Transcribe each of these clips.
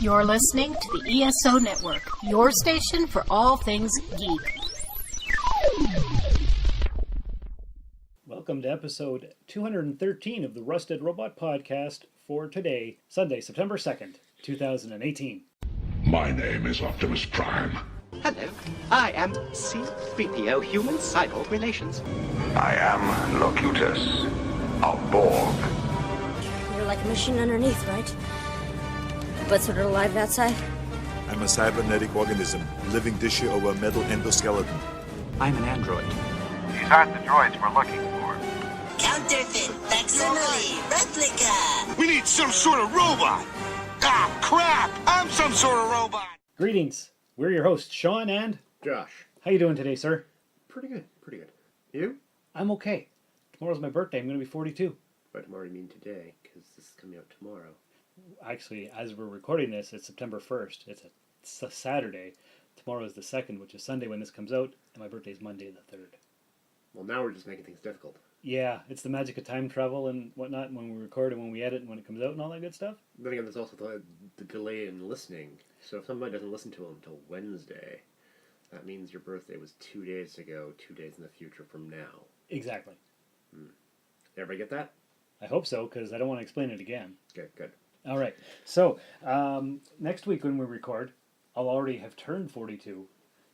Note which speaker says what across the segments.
Speaker 1: You're listening to the ESO Network, your station for all things geek.
Speaker 2: Welcome to episode 213 of the Rusted Robot Podcast for today, Sunday, September 2nd, 2018.
Speaker 3: My name is Optimus Prime.
Speaker 4: Hello, I am C-3PO Human Cyborg Relations.
Speaker 3: I am Locutus, a Borg.
Speaker 5: You're like a machine underneath, right? But sort of alive outside?
Speaker 6: I'm a cybernetic organism, living tissue over a metal endoskeleton.
Speaker 4: I'm an android.
Speaker 7: These aren't the droids we're looking for.
Speaker 8: Counterfeit, facsimile, replica.
Speaker 9: We need some sort of robot. Ah, crap! I'm some sort of robot.
Speaker 2: Greetings. We're your hosts, Sean and
Speaker 10: Josh.
Speaker 2: How you doing today, sir?
Speaker 10: Pretty good, pretty good. You?
Speaker 2: I'm okay. Tomorrow's my birthday. I'm going to be 42.
Speaker 10: By tomorrow you mean today, because this is coming out tomorrow.
Speaker 2: Actually, as we're recording this, it's September 1st. It's a Saturday. Tomorrow is the 2nd, which is Sunday when this comes out, and my birthday is Monday the 3rd.
Speaker 10: Well, now we're just making things difficult.
Speaker 2: Yeah, it's the magic of time travel and whatnot when we record and when we edit and when it comes out and all that good stuff.
Speaker 10: Then again, there's also the delay in listening. So if somebody doesn't listen to them until Wednesday, that means your birthday was 2 days ago, 2 days in the future from now.
Speaker 2: Exactly.
Speaker 10: Everybody get that?
Speaker 2: I hope so, because I don't want to explain it again.
Speaker 10: Good, good.
Speaker 2: All right. So, next week when we record, I'll already have turned 42.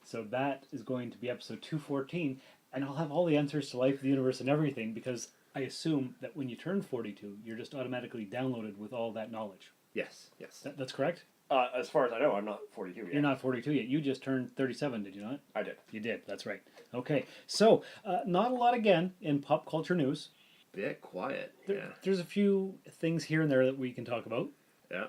Speaker 2: So that is going to be episode 214, and I'll have all the answers to life, the universe, and everything, because I assume that when you turn 42, you're just automatically downloaded with all that knowledge.
Speaker 10: Yes, yes.
Speaker 2: That's correct?
Speaker 10: As far as I know, I'm not 42 yet.
Speaker 2: You're not 42 yet. You just turned 37, did you not?
Speaker 10: I did.
Speaker 2: You did. That's right. Okay. So, not a lot again in pop culture news.
Speaker 10: Bit quiet, yeah.
Speaker 2: There's a few things here and there that we can talk about.
Speaker 10: Yeah.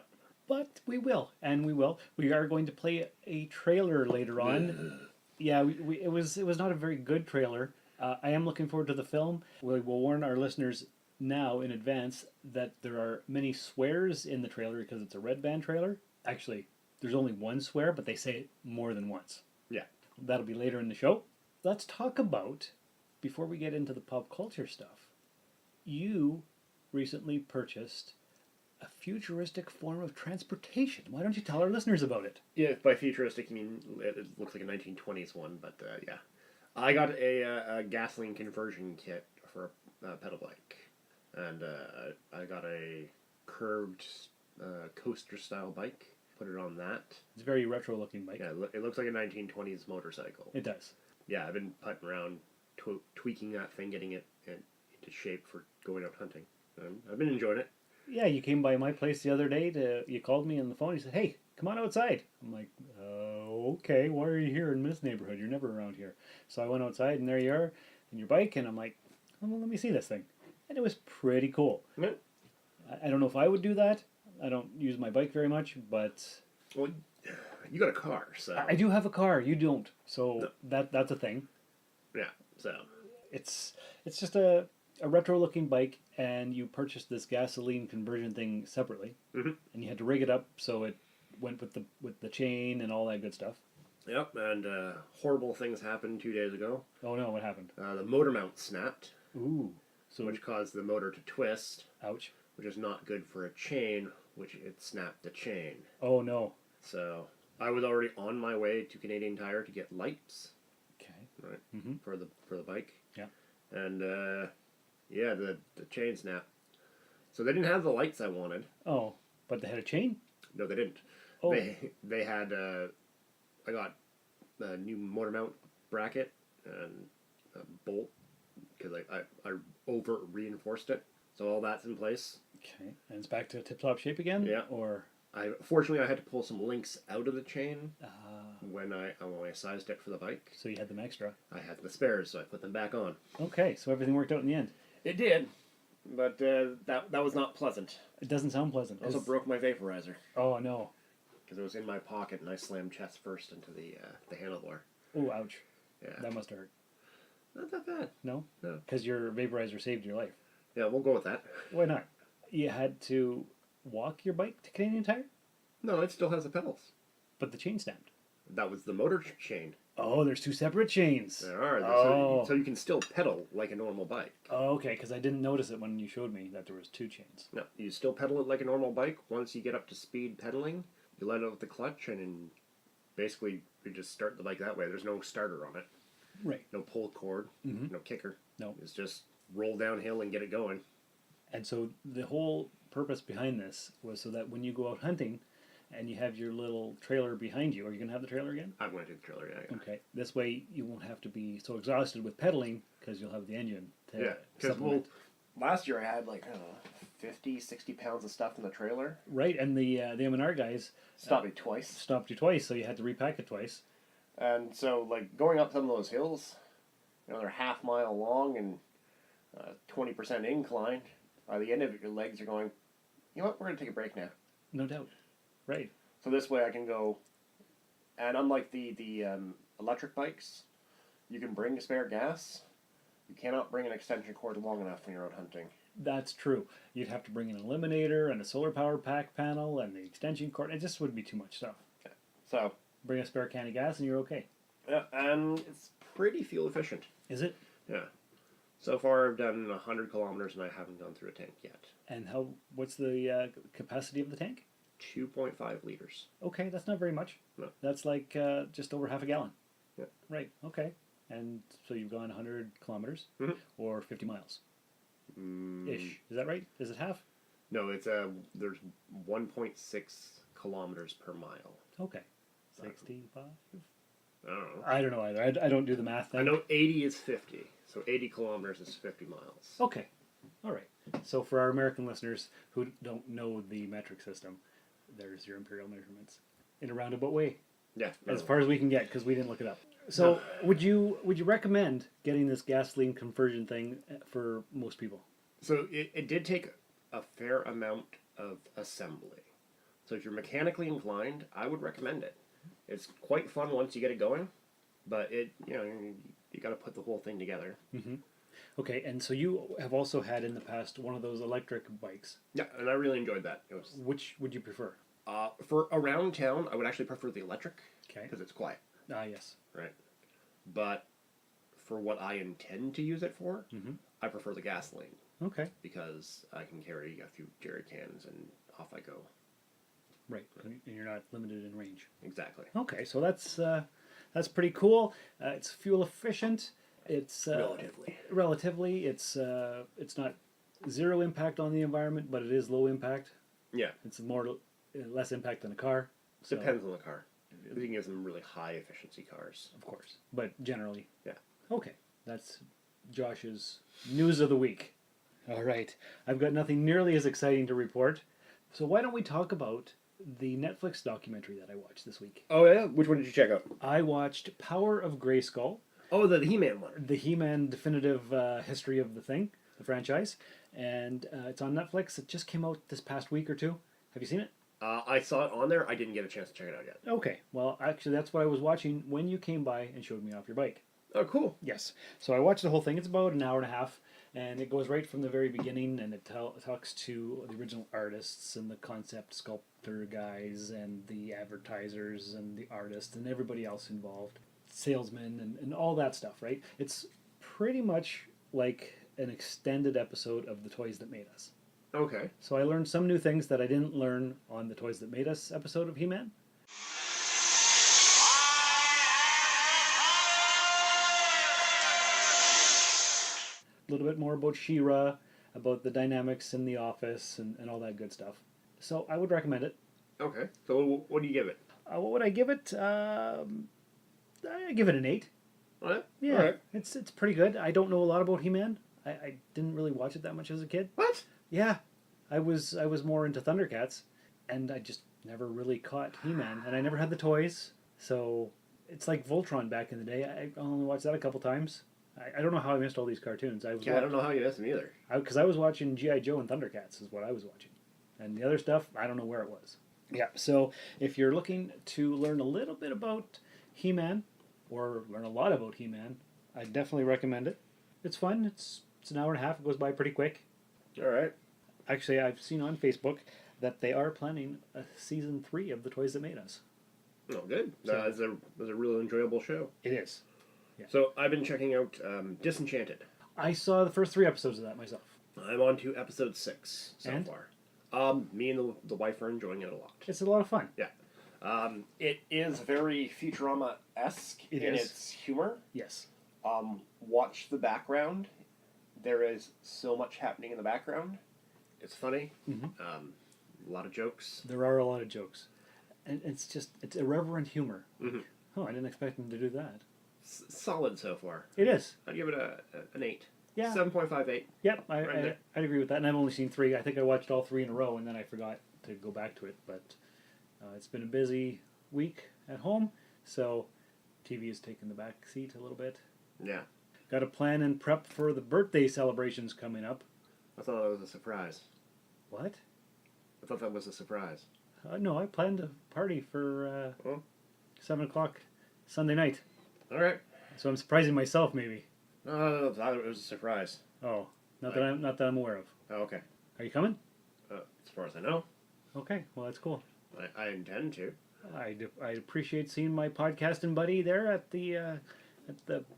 Speaker 2: But we will, and we will. We are going to play a trailer later on. Yeah, it was not a very good trailer. I am looking forward to the film. We will warn our listeners now in advance that there are many swears in the trailer because it's a Red Band trailer. Actually, there's only one swear, but they say it more than once.
Speaker 10: Yeah.
Speaker 2: That'll be later in the show. Let's talk about, before we get into the pop culture stuff, you recently purchased a futuristic form of transportation. Why don't you tell our listeners about it?
Speaker 10: Yeah, by futuristic, you mean it looks like a 1920s one, but yeah. I got a gasoline conversion kit for a pedal bike, and I got a curved coaster-style bike, put it on that.
Speaker 2: It's a very retro-looking bike.
Speaker 10: Yeah, it looks like a 1920s motorcycle.
Speaker 2: It does.
Speaker 10: Yeah, I've been putting around, tweaking that thing, getting it into shape for going out hunting. I've been enjoying it.
Speaker 2: Yeah, you came by my place the other day. You called me on the phone. You said, "Hey, come on outside." I'm like, "Okay, why are you here in this neighborhood? You're never around here." So I went outside, and there you are, in your bike, and I'm like, "Well, let me see this thing." And it was pretty cool.
Speaker 10: Yeah.
Speaker 2: I don't know if I would do that. I don't use my bike very much, but...
Speaker 10: Well, you got a car, so...
Speaker 2: I do have a car. You don't. So no. That's a thing.
Speaker 10: Yeah, so...
Speaker 2: It's just a retro-looking bike, and you purchased this gasoline conversion thing separately, and you had to rig it up so it went with the chain and all that good stuff.
Speaker 10: Yep, and horrible things happened 2 days ago.
Speaker 2: Oh no, what happened?
Speaker 10: The motor mount snapped.
Speaker 2: Ooh.
Speaker 10: Which caused the motor to twist.
Speaker 2: Ouch.
Speaker 10: Which is not good for a chain, which it snapped the chain.
Speaker 2: Oh no.
Speaker 10: So, I was already on my way to Canadian Tire to get lights.
Speaker 2: Okay.
Speaker 10: Right.
Speaker 2: Mm-hmm.
Speaker 10: For the bike.
Speaker 2: Yeah. And
Speaker 10: yeah, the chain snapped. So they didn't have the lights I wanted.
Speaker 2: Oh, but they had a chain?
Speaker 10: No, they didn't.
Speaker 2: Oh.
Speaker 10: They had I got a new motor mount bracket and a bolt because I over reinforced it. So all that's in place.
Speaker 2: Okay. And it's back to tip-top shape again?
Speaker 10: Yeah.
Speaker 2: Or
Speaker 10: fortunately I had to pull some links out of the chain when I sized it for the bike.
Speaker 2: So you had them extra.
Speaker 10: I had the spares, so I put them back on.
Speaker 2: Okay, so everything worked out in the end.
Speaker 10: It did, but that was not pleasant.
Speaker 2: It doesn't sound pleasant.
Speaker 10: I also broke my vaporizer.
Speaker 2: Oh no.
Speaker 10: Because it was in my pocket and I slammed chest first into the handlebar.
Speaker 2: Oh, ouch.
Speaker 10: Yeah.
Speaker 2: That must hurt.
Speaker 10: Not that bad.
Speaker 2: No?
Speaker 10: No.
Speaker 2: Because your vaporizer saved your life.
Speaker 10: Yeah, we'll go with that.
Speaker 2: Why not? You had to walk your bike to Canadian Tire?
Speaker 10: No, it still has the pedals.
Speaker 2: But the chain snapped.
Speaker 10: That was the motor chain.
Speaker 2: Oh, there's two separate chains.
Speaker 10: There are.
Speaker 2: Oh.
Speaker 10: So you can still pedal like a normal bike.
Speaker 2: Oh, okay, because I didn't notice it when you showed me that there was two chains.
Speaker 10: No, you still pedal it like a normal bike. Once you get up to speed pedaling, You let out the clutch, and basically you just start the bike that way. There's no starter on it.
Speaker 2: Right.
Speaker 10: No pull cord.
Speaker 2: Mhm.
Speaker 10: No kicker.
Speaker 2: No.
Speaker 10: It's just roll downhill and get it going.
Speaker 2: And so the whole purpose behind this was so that when you go out hunting and you have your little trailer behind you, are you going to have the trailer again?
Speaker 10: I'm going to do the trailer, yeah.
Speaker 2: Okay. This way you won't have to be so exhausted with pedaling because you'll have the engine to
Speaker 10: Yeah, because
Speaker 2: supplement.
Speaker 10: last year I had like, I don't know, 50, 60 pounds of stuff in the trailer.
Speaker 2: Right, and the M&R guys
Speaker 10: Stopped me twice.
Speaker 2: stopped you twice, so you had to repack it twice.
Speaker 10: And so, like, going up some of those hills, they're half mile long and 20% incline. By the end of it, your legs are going, you know what, we're going to take a break now.
Speaker 2: No doubt. Right.
Speaker 10: So this way I can go, and unlike the electric bikes, you can bring spare gas. You cannot bring an extension cord long enough when you're out hunting.
Speaker 2: That's true. You'd have to bring an eliminator and a solar power pack panel and the extension cord. It just would be too much stuff.
Speaker 10: Yeah. So,
Speaker 2: Bring a spare can of gas and you're okay.
Speaker 10: yeah, and it's pretty fuel efficient.
Speaker 2: Is it?
Speaker 10: Yeah. So far I've done 100 kilometers and I haven't gone through a tank yet.
Speaker 2: And what's the capacity of the tank?
Speaker 10: 2.5 liters.
Speaker 2: Okay, that's not very much.
Speaker 10: No.
Speaker 2: That's like just over half a gallon.
Speaker 10: Yeah.
Speaker 2: Right, okay. And so you've gone 100 kilometers
Speaker 10: Mhm.
Speaker 2: or 50 miles. Ish. Is that right? Is it half?
Speaker 10: No, it's there's 1.6 kilometers per mile.
Speaker 2: Okay. 65?
Speaker 10: I don't know.
Speaker 2: I don't know either. I don't do the math thing.
Speaker 10: I know 80 is 50, so 80 kilometers is 50 miles.
Speaker 2: Okay. All right. So for our American listeners who don't know the metric system, there's your imperial measurements in a roundabout way,
Speaker 10: Yeah.
Speaker 2: as far as we can get because we didn't look it up. So would you recommend getting this gasoline conversion thing for most people?
Speaker 10: So it did take a fair amount of assembly. So if you're mechanically inclined, I would recommend it. It's quite fun once you get it going, but you got to put the whole thing together.
Speaker 2: Mm-hmm. Okay, and so you have also had in the past one of those electric bikes.
Speaker 10: Yeah, and I really enjoyed that. It was,
Speaker 2: Which would you prefer?
Speaker 10: for around town, I would actually prefer the electric
Speaker 2: Okay.
Speaker 10: because it's quiet,
Speaker 2: Ah, yes.
Speaker 10: right? But for what I intend to use it for,
Speaker 2: Mm-hmm.
Speaker 10: I prefer the gasoline
Speaker 2: Okay.
Speaker 10: because I can carry a few jerry cans and off I go.
Speaker 2: Right. And you're not limited in range.
Speaker 10: Exactly.
Speaker 2: Okay, so that's pretty cool. It's fuel efficient. It's relatively. It's not zero impact on the environment, but it is low impact.
Speaker 10: Yeah.
Speaker 2: It's less impact than a car. So,
Speaker 10: Depends on the car. You can get some really high efficiency cars.
Speaker 2: of course, but generally.
Speaker 10: Yeah.
Speaker 2: Okay, that's Josh's news of the week. All right, I've got nothing nearly as exciting to report. So why don't we talk about the Netflix documentary that I watched this week?
Speaker 10: Oh yeah, which one did you check out?
Speaker 2: I watched Power of Grayskull.
Speaker 10: Oh, the He-Man one.
Speaker 2: The He-Man definitive history of the franchise, and it's on Netflix. It just came out this past week or two. Have you seen it?
Speaker 10: I saw it on there. I didn't get a chance to check it out yet.
Speaker 2: Okay, well, actually, that's what I was watching when you came by and showed me off your bike.
Speaker 10: Oh, cool.
Speaker 2: Yes, so I watched the whole thing. It's about an hour and a half, and it goes right from the very beginning, and it talks to the original artists and the concept sculptor guys and the advertisers and the artists and everybody else involved. Salesmen and all that stuff, right? It's pretty much like an extended episode of The Toys That Made Us.
Speaker 10: Okay.
Speaker 2: So I learned some new things that I didn't learn on the Toys That Made Us episode of He-Man. A little bit more about She-Ra, about the dynamics in the office and all that good stuff. So I would recommend it.
Speaker 10: Okay. So what do you give it?
Speaker 2: What would I give it? I give it an 8.
Speaker 10: What?
Speaker 2: Yeah,
Speaker 10: All right.
Speaker 2: it's pretty good. I don't know a lot about He-Man. I didn't really watch it that much as a kid.
Speaker 10: What?
Speaker 2: Yeah, I was more into Thundercats, and I just never really caught He-Man, and I never had the toys. So it's like Voltron back in the day. I only watched that a couple times. I don't know how I missed all these cartoons.
Speaker 10: I don't know how you missed them either.
Speaker 2: Because I was watching G.I. Joe and Thundercats is what I was watching, and the other stuff I don't know where it was. Yeah, so if you're looking to learn a little bit about He-Man, or learn a lot about He-Man, I definitely recommend it. It's fun. It's an hour and a half. It goes by pretty quick.
Speaker 10: All right.
Speaker 2: Actually, I've seen on Facebook that they are planning a season 3 of The Toys That Made Us.
Speaker 10: Oh, good.
Speaker 2: So-
Speaker 10: It's a really enjoyable show.
Speaker 2: It is. Yeah.
Speaker 10: So I've been checking out Disenchanted.
Speaker 2: I saw the first 3 episodes of that myself.
Speaker 10: I'm on to episode 6 so
Speaker 2: And?
Speaker 10: far. Me and the wife are enjoying it a lot.
Speaker 2: It's a lot of fun.
Speaker 10: Yeah. It is very Futurama-esque
Speaker 2: It
Speaker 10: in
Speaker 2: is.
Speaker 10: its humor.
Speaker 2: Yes.
Speaker 10: Watch the background. There is so much happening in the background. It's funny. A lot of jokes.
Speaker 2: There are a lot of jokes. And it's irreverent humor.
Speaker 10: Mm-hmm.
Speaker 2: Oh, I didn't expect them to do that.
Speaker 10: Solid so far.
Speaker 2: It is.
Speaker 10: I'd give it an 8.
Speaker 2: Yeah.
Speaker 10: 7.58.
Speaker 2: Yep,
Speaker 10: Right there.
Speaker 2: I'd agree with that. And I've only seen 3. I think I watched all 3 in a row, and then I forgot to go back to it. But it's been a busy week at home, so TV has taken the back seat a little bit.
Speaker 10: Yeah.
Speaker 2: Got to plan and prep for the birthday celebrations coming up.
Speaker 10: I thought that was a surprise.
Speaker 2: What?
Speaker 10: I thought that was a surprise.
Speaker 2: No, I planned a party for 7 o'clock Sunday night.
Speaker 10: All right.
Speaker 2: So I'm surprising myself, maybe.
Speaker 10: No, I thought it was a surprise.
Speaker 2: Oh, not that I'm aware of.
Speaker 10: Oh, okay.
Speaker 2: Are you coming?
Speaker 10: As far as I know.
Speaker 2: Okay, well that's cool.
Speaker 10: I intend to.
Speaker 2: I appreciate seeing my podcasting buddy there at the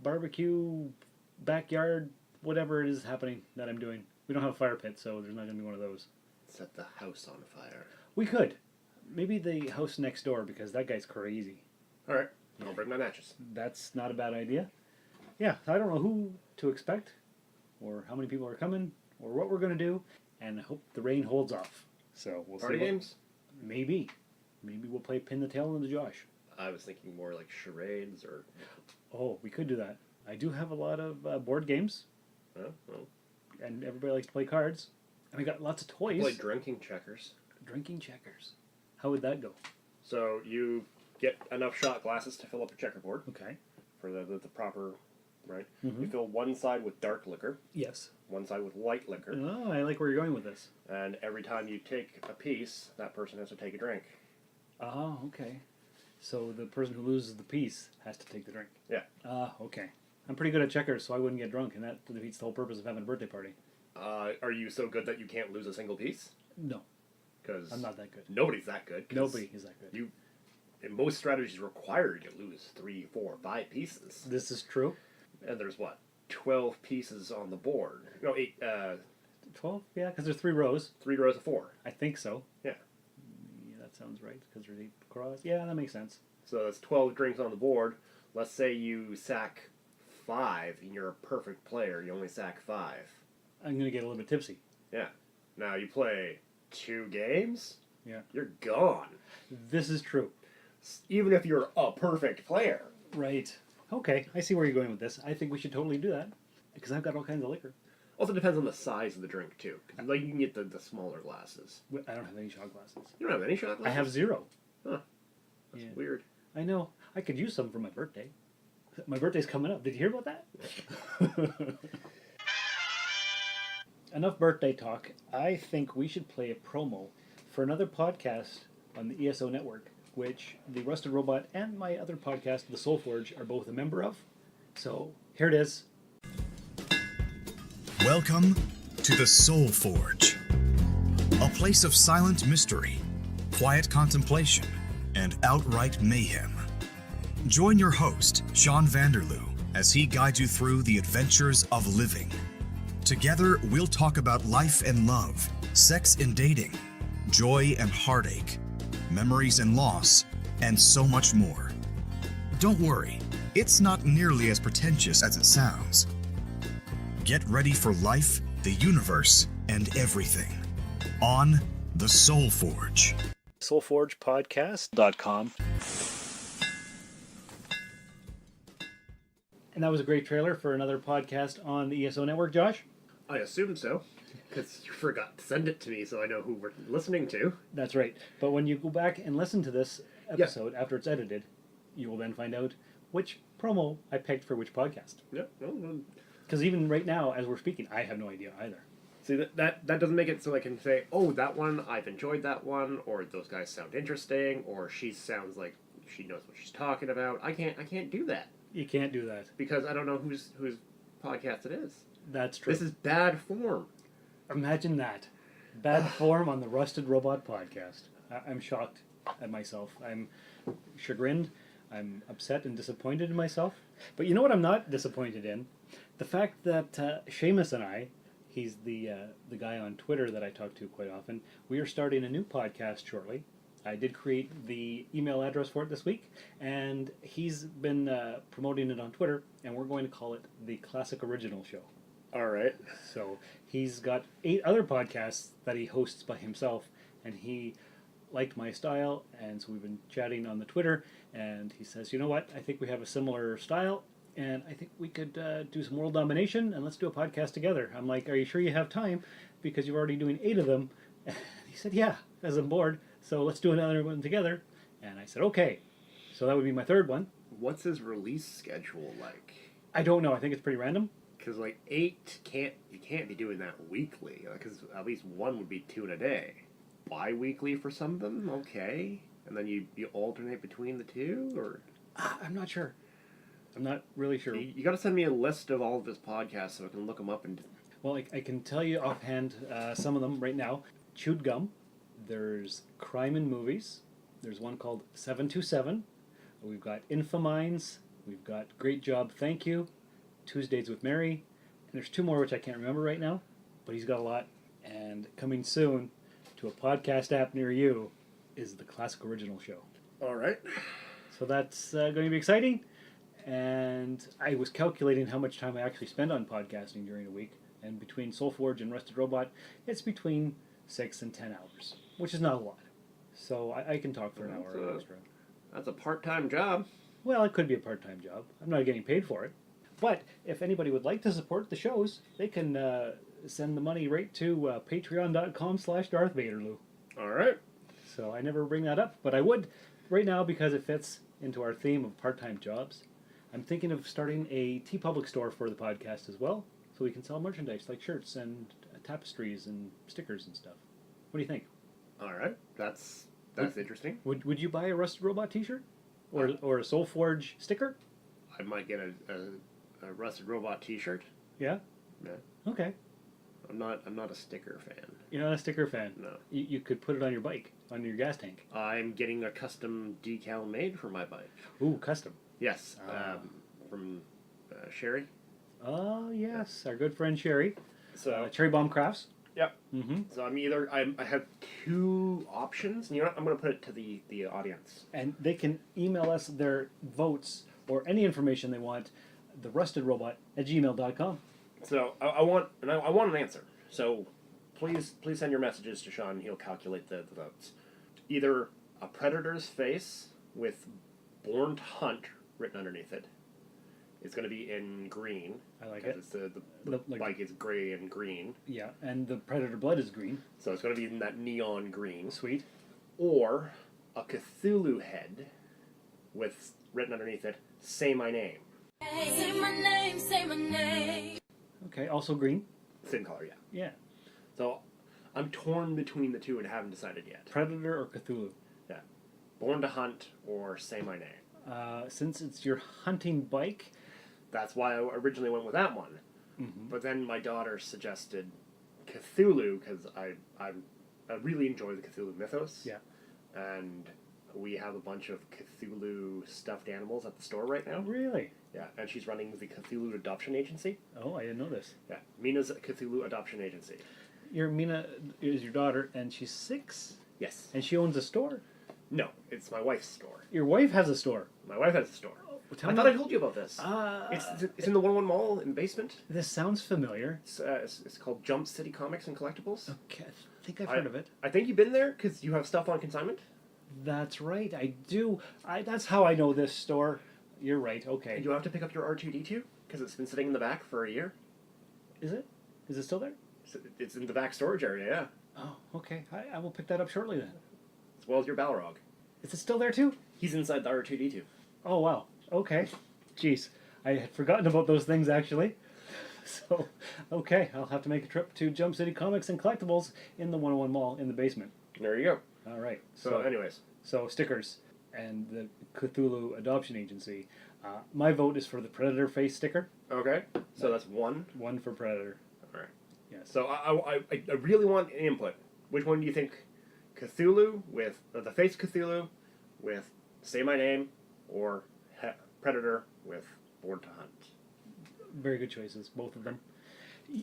Speaker 2: barbecue backyard, whatever it is happening that I'm doing. We don't have a fire pit, so there's not going to be one of those.
Speaker 10: Set the house on fire.
Speaker 2: We could. Maybe the house next door, because that guy's crazy.
Speaker 10: All right. I'll bring my matches.
Speaker 2: That's not a bad idea. Yeah, I don't know who to expect, or how many people are coming, or what we're going to do, and I hope the rain holds off. So we'll
Speaker 10: Party
Speaker 2: see.
Speaker 10: games?
Speaker 2: Maybe we'll play Pin the Tail into Josh.
Speaker 10: I was thinking more like charades or...
Speaker 2: Oh, we could do that. I do have a lot of board games,
Speaker 10: Oh, well.
Speaker 2: and everybody likes to play cards. And we got lots of toys.
Speaker 10: Play drinking checkers.
Speaker 2: Drinking checkers. How would that go?
Speaker 10: So you get enough shot glasses to fill up a checkerboard
Speaker 2: Okay.
Speaker 10: for the proper... Right?
Speaker 2: Mhm.
Speaker 10: You fill one side with dark liquor,
Speaker 2: Yes.
Speaker 10: one side with light liquor,
Speaker 2: Oh, I like where you're going with this.
Speaker 10: and every time you take a piece, that person has to take a drink.
Speaker 2: Oh, okay. So the person who loses the piece has to take the drink.
Speaker 10: Yeah.
Speaker 2: Ah, okay. I'm pretty good at checkers, so I wouldn't get drunk, and that defeats the whole purpose of having a birthday party.
Speaker 10: Are you so good that you can't lose a single piece?
Speaker 2: No,
Speaker 10: Because
Speaker 2: I'm not that good.
Speaker 10: nobody's that good. 'cause
Speaker 2: Nobody is that good.
Speaker 10: in most strategies require you to lose 3, 4, 5 pieces.
Speaker 2: This is true.
Speaker 10: And there's what? 12 pieces on the board. No, 8,
Speaker 2: 12? Yeah, because there's 3 rows.
Speaker 10: 3 rows of 4.
Speaker 2: I think so.
Speaker 10: Yeah.
Speaker 2: Yeah, that sounds right, because there's 8 across. Yeah, that makes sense.
Speaker 10: So that's 12 drinks on the board. Let's say you sack 5 and you're a perfect player. You only sack 5.
Speaker 2: I'm going to get a little bit tipsy.
Speaker 10: Yeah. Now you play 2 games,
Speaker 2: Yeah.
Speaker 10: you're gone.
Speaker 2: This is true.
Speaker 10: Even if you're a perfect player.
Speaker 2: Right. Okay, I see where you're going with this. I think we should totally do that, because I've got all kinds of liquor.
Speaker 10: Also depends on the size of the drink, too. 'Cause, like, you can get the smaller glasses.
Speaker 2: I don't have any shot glasses.
Speaker 10: You don't have any shot glasses?
Speaker 2: I have 0.
Speaker 10: Huh. That's
Speaker 2: Yeah.
Speaker 10: weird.
Speaker 2: I know. I could use some for my birthday. My birthday's coming up. Did you hear about that? Enough birthday talk. I think we should play a promo for another podcast on the ESO network, which the Rusted Robot and my other podcast, The Soul Forge, are both a member of. So here it is.
Speaker 11: Welcome to the Soul Forge, a place of silent mystery, quiet contemplation, and outright mayhem. Join your host, Sean Vanderloo, as he guides you through the adventures of living. Together, we'll talk about life and love, sex and dating, joy and heartache, memories and loss, and so much more. Don't worry, it's not nearly as pretentious as it sounds. Get ready for life, the universe, and everything on The Soul Forge.
Speaker 2: soulforgepodcast.com. And that was a great trailer for another podcast on the ESO network, Josh.
Speaker 10: I assumed so. Because you forgot to send it to me so I know who we're listening to.
Speaker 2: That's right. But when you go back and listen to this episode after it's edited, you will then find out which promo I picked for which podcast.
Speaker 10: Yep.
Speaker 2: Because even right now, as we're speaking, I have no idea either.
Speaker 10: See, that doesn't make it so I can say, oh, that one, I've enjoyed that one, or those guys sound interesting, or she sounds like she knows what she's talking about. I can't do that.
Speaker 2: You can't do that.
Speaker 10: Because I don't know whose podcast it is.
Speaker 2: That's true.
Speaker 10: This is bad form.
Speaker 2: Imagine that. Bad form on the Rusted Robot podcast. I'm shocked at myself. I'm chagrined. I'm upset and disappointed in myself. But you know what I'm not disappointed in? The fact that Seamus and I, he's the guy on Twitter that I talk to quite often, we are starting a new podcast shortly. I did create the email address for it this week, and he's been promoting it on Twitter, and we're going to call it the Classic Original Show.
Speaker 10: All right.
Speaker 2: So he's got 8 other podcasts that he hosts by himself, and he liked my style, and so we've been chatting on the Twitter, and he says, you know what, I think we have a similar style, and I think we could do some world domination, and let's do a podcast together. I'm like, are you sure you have time? Because you're already doing 8 of them. And he said, yeah, as I'm bored, so let's do another one together. And I said, okay. So that would be my 3rd one.
Speaker 10: What's his release schedule like?
Speaker 2: I don't know. I think it's pretty random.
Speaker 10: Because like 8 you can't be doing that weekly. Because at least one would be 2 in a day. Bi-weekly for some of them, okay. And then you alternate between the 2, or
Speaker 2: I'm not sure. I'm not really sure.
Speaker 10: You got to send me a list of all of his podcasts so I can look them up and.
Speaker 2: Well, I can tell you offhand some of them right now. Chewed Gum. There's Crime in Movies. There's one called 727. We've got Infamines. We've got Great Job, Thank You. Tuesdays with Mary. And there's 2 more which I can't remember right now. But he's got a lot. And coming soon to a podcast app near you is the Classic Original Show.
Speaker 10: All right.
Speaker 2: So that's going to be exciting. And I was calculating how much time I actually spend on podcasting during a week. And between Soulforge and Rusted Robot, it's between 6 and 10 hours, which is not a lot. So I can talk for an hour extra.
Speaker 10: That's a part-time job.
Speaker 2: Well, it could be a part-time job. I'm not getting paid for it. But if anybody would like to support the shows, they can send the money right to patreon.com/Darth Vaderloo.
Speaker 10: All right.
Speaker 2: So I never bring that up, but I would right now because it fits into our theme of part-time jobs. I'm thinking of starting a TeePublic store for the podcast as well, so we can sell merchandise like shirts and tapestries and stickers and stuff. What do you think?
Speaker 10: All right. That's interesting.
Speaker 2: Would you buy a Rusted Robot t-shirt? Or a Soulforge sticker?
Speaker 10: I might get a Rusted Robot t-shirt.
Speaker 2: Yeah?
Speaker 10: Yeah.
Speaker 2: Okay.
Speaker 10: I'm not a sticker fan.
Speaker 2: You're not a sticker fan?
Speaker 10: No.
Speaker 2: You could put it on your bike, on your gas tank.
Speaker 10: I'm getting a custom decal made for my bike.
Speaker 2: Ooh, custom.
Speaker 10: Yes. From Sherry.
Speaker 2: Oh, yes. Our good friend Sherry.
Speaker 10: So
Speaker 2: Cherry Bomb Crafts.
Speaker 10: Yep.
Speaker 2: Mm-hmm.
Speaker 10: So I have 2 options. And you know what? I'm going to put it to the audience.
Speaker 2: And they can email us their votes or any information they want, therustedrobot@gmail.com.
Speaker 10: So I want an answer. So please send your messages to Sean. He'll calculate the votes. Either a predator's face with "Born to Hunt" written underneath it. It's going to be in green.
Speaker 2: I like it.
Speaker 10: It's the bike is gray and green.
Speaker 2: Yeah, and the predator blood is green.
Speaker 10: So it's going to be in that neon green.
Speaker 2: Sweet.
Speaker 10: Or a Cthulhu head with written underneath it, "Say my name."
Speaker 12: Say my name, say my name.
Speaker 2: Okay, also green.
Speaker 10: Same color, yeah.
Speaker 2: Yeah.
Speaker 10: So I'm torn between the 2 and haven't decided yet.
Speaker 2: Predator or Cthulhu?
Speaker 10: Yeah. Born to Hunt or Say My Name.
Speaker 2: Since it's your hunting bike.
Speaker 10: That's why I originally went with that one.
Speaker 2: Mm-hmm.
Speaker 10: But then my daughter suggested Cthulhu because I really enjoy the Cthulhu mythos.
Speaker 2: Yeah.
Speaker 10: And we have a bunch of Cthulhu stuffed animals at the store right now.
Speaker 2: Really?
Speaker 10: Yeah, and she's running the Cthulhu Adoption Agency.
Speaker 2: Oh, I didn't know this.
Speaker 10: Yeah, Mina's Cthulhu Adoption Agency.
Speaker 2: Mina is your daughter, and she's 6?
Speaker 10: Yes.
Speaker 2: And she owns a store?
Speaker 10: No, it's my wife's store.
Speaker 2: Your wife has a store?
Speaker 10: My wife has a store. I thought I told you about this. It's in the 101 Mall in the basement.
Speaker 2: This sounds familiar.
Speaker 10: It's called Jump City Comics and Collectibles.
Speaker 2: Okay, I think I've heard of it.
Speaker 10: I think you've been there because you have stuff on consignment.
Speaker 2: That's right, I do. That's how I know this store. You're right, okay.
Speaker 10: And you have to pick up your R2-D2 because it's been sitting in the back for a year.
Speaker 2: Is it? Is it still there?
Speaker 10: It's in the back storage area, yeah.
Speaker 2: Oh, okay. I will pick that up shortly then.
Speaker 10: As well as your Balrog.
Speaker 2: Is it still there too?
Speaker 10: He's inside the R2-D2.
Speaker 2: Oh, wow. Okay. Jeez. I had forgotten about those things, actually. So, okay. I'll have to make a trip to Jump City Comics and Collectibles in the 101 Mall in the basement.
Speaker 10: There you go.
Speaker 2: All right.
Speaker 10: So anyways.
Speaker 2: So, stickers and the Cthulhu Adoption Agency. My vote is for the Predator face sticker.
Speaker 10: Okay. So that's 1.
Speaker 2: 1 for Predator.
Speaker 10: All right.
Speaker 2: Yes.
Speaker 10: So I really want an input. Which one do you think? Cthulhu with the face Cthulhu with Say My Name, or Predator with Born to Hunt?
Speaker 2: Very good choices, both of them.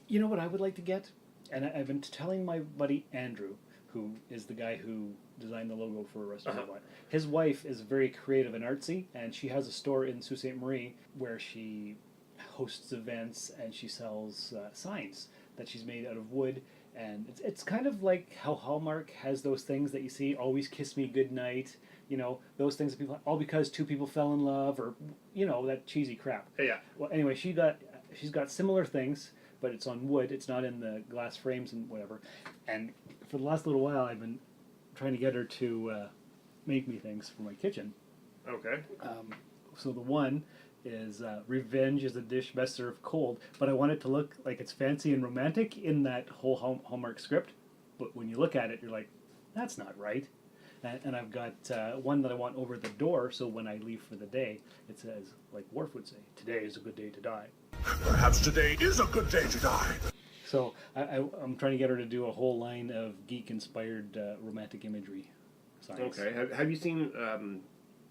Speaker 2: You know what I would like to get? And I've been telling my buddy Andrew, who is the guy who designed the logo for Rusty Robot. His wife is very creative and artsy, and she has a store in Sault Ste. Marie where she hosts events and she sells signs that she's made out of wood. And it's kind of like how Hallmark has those things that you see, always kiss me goodnight, you know, those things that people, all because two people fell in love, or, you know, that cheesy crap.
Speaker 10: Yeah.
Speaker 2: Well, anyway, she's got similar things, but it's on wood. It's not in the glass frames and whatever. And for the last little while, I've been trying to get her to make me things for my kitchen.
Speaker 10: Okay.
Speaker 2: So the one is revenge is a dish best served cold, but I want it to look like it's fancy and romantic in that whole Hallmark script. But when you look at it, you're like, that's not right. And I've got one that I want over the door, so when I leave for the day, it says, like Worf would say, today is a good day to die.
Speaker 3: Perhaps today is a good day to die.
Speaker 2: So I'm trying to get her to do a whole line of geek-inspired romantic imagery signs.
Speaker 10: Okay. Have you seen,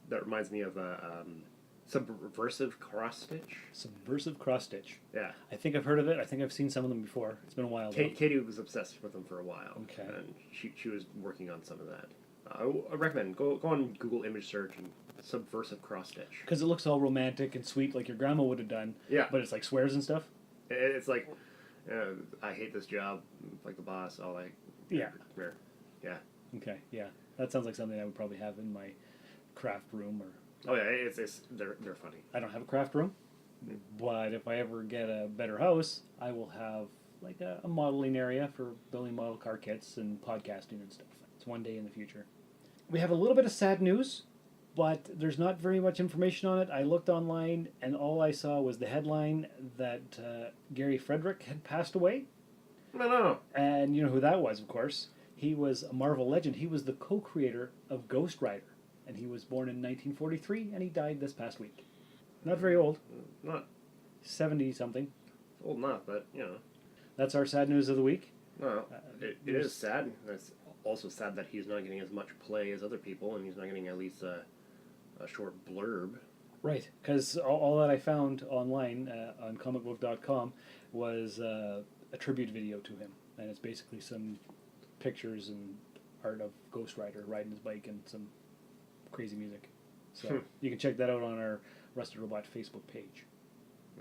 Speaker 10: that reminds me of subversive cross-stitch?
Speaker 2: Subversive cross-stitch.
Speaker 10: Yeah.
Speaker 2: I think I've heard of it. I think I've seen some of them before. It's been a while, though.
Speaker 10: Katie was obsessed with them for a while.
Speaker 2: Okay.
Speaker 10: And she was working on some of that. I recommend, go on Google image search and subversive cross-stitch.
Speaker 2: Because it looks all romantic and sweet like your grandma would have done.
Speaker 10: Yeah.
Speaker 2: But it's like swears and stuff.
Speaker 10: It's like, I hate this job, like the boss, all like...
Speaker 2: Yeah.
Speaker 10: Yeah.
Speaker 2: Okay, yeah. That sounds like something I would probably have in my craft room. Or
Speaker 10: Oh yeah, they're funny.
Speaker 2: I don't have a craft room, but if I ever get a better house, I will have like a modeling area for building model car kits and podcasting and stuff. It's one day in the future. We have a little bit of sad news, but there's not very much information on it. I looked online, and all I saw was the headline that Gary Friedrich had passed away.
Speaker 10: No.
Speaker 2: And you know who that was, of course. He was a Marvel legend. He was the co-creator of Ghost Rider. And he was born in 1943, and he died this past week. Not very old.
Speaker 10: Not
Speaker 2: 70-something.
Speaker 10: old enough, but, you know.
Speaker 2: That's our sad news of the week.
Speaker 10: No, it is sad. It's also sad that he's not getting as much play as other people, and he's not getting at least a short blurb.
Speaker 2: Right, because all that I found online on comicbook.com was a tribute video to him. And it's basically some pictures and art of Ghost Rider riding his bike and some crazy music. So you can check that out on our Rusted Robot Facebook page.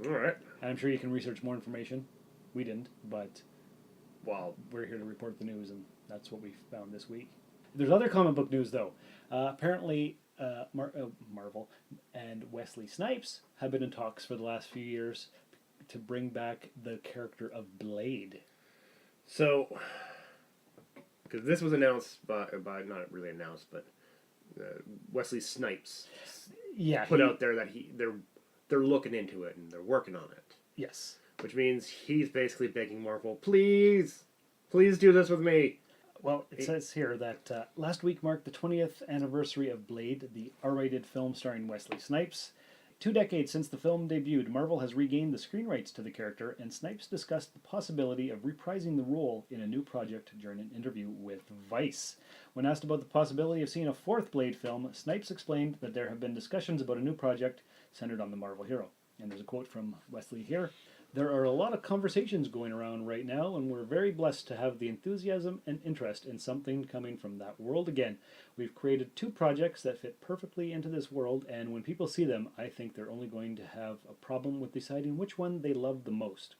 Speaker 10: All right.
Speaker 2: And I'm sure you can research more information. We didn't, but well, we're here to report the news, and that's what we found this week. There's other comic book news, though. Apparently, Marvel and Wesley Snipes have been in talks for the last few years to bring back the character of Blade.
Speaker 10: So, because this was announced by not really announced, but Wesley Snipes put out there that they're looking into it and they're working on it.
Speaker 2: Yes.
Speaker 10: Which means he's basically begging Marvel, please do this with me.
Speaker 2: Well, it says here that last week marked the 20th anniversary of Blade, the R-rated film starring Wesley Snipes. 2 decades since the film debuted, Marvel has regained the screen rights to the character, and Snipes discussed the possibility of reprising the role in a new project during an interview with Vice. When asked about the possibility of seeing a fourth Blade film, Snipes explained that there have been discussions about a new project centered on the Marvel hero. And there's a quote from Wesley here. There are a lot of conversations going around right now, and we're very blessed to have the enthusiasm and interest in something coming from that world again. We've created 2 projects that fit perfectly into this world, and when people see them, I think they're only going to have a problem with deciding which one they love the most.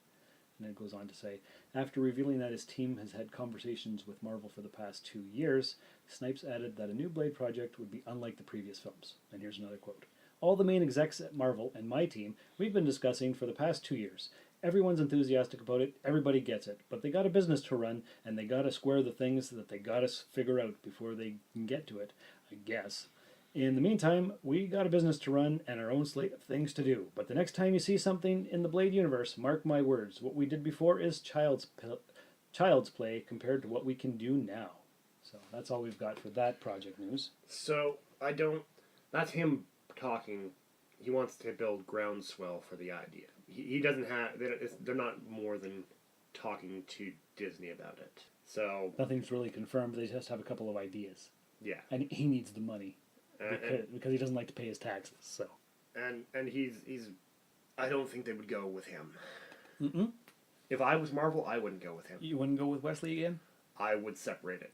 Speaker 2: And it goes on to say, after revealing that his team has had conversations with Marvel for the past 2 years, Snipes added that a new Blade project would be unlike the previous films. And here's another quote. All the main execs at Marvel and my team, we've been discussing for the past 2 years. Everyone's enthusiastic about it, everybody gets it, but they got a business to run, and they gotta square the things that they gotta figure out before they can get to it, I guess. In the meantime, we got a business to run and our own slate of things to do. But the next time you see something in the Blade universe, mark my words, what we did before is child's play compared to what we can do now. So that's all we've got for that project news.
Speaker 10: So, that's him talking. He wants to build groundswell for the idea. He doesn't have, they're not more than talking to Disney about it. So
Speaker 2: nothing's really confirmed, they just have a couple of ideas.
Speaker 10: Yeah.
Speaker 2: And he needs the money. Because he doesn't like to pay his taxes, so.
Speaker 10: And he's I don't think they would go with him.
Speaker 2: Mm-mm.
Speaker 10: If I was Marvel, I wouldn't go with him.
Speaker 2: You wouldn't go with Wesley again?
Speaker 10: I would separate it.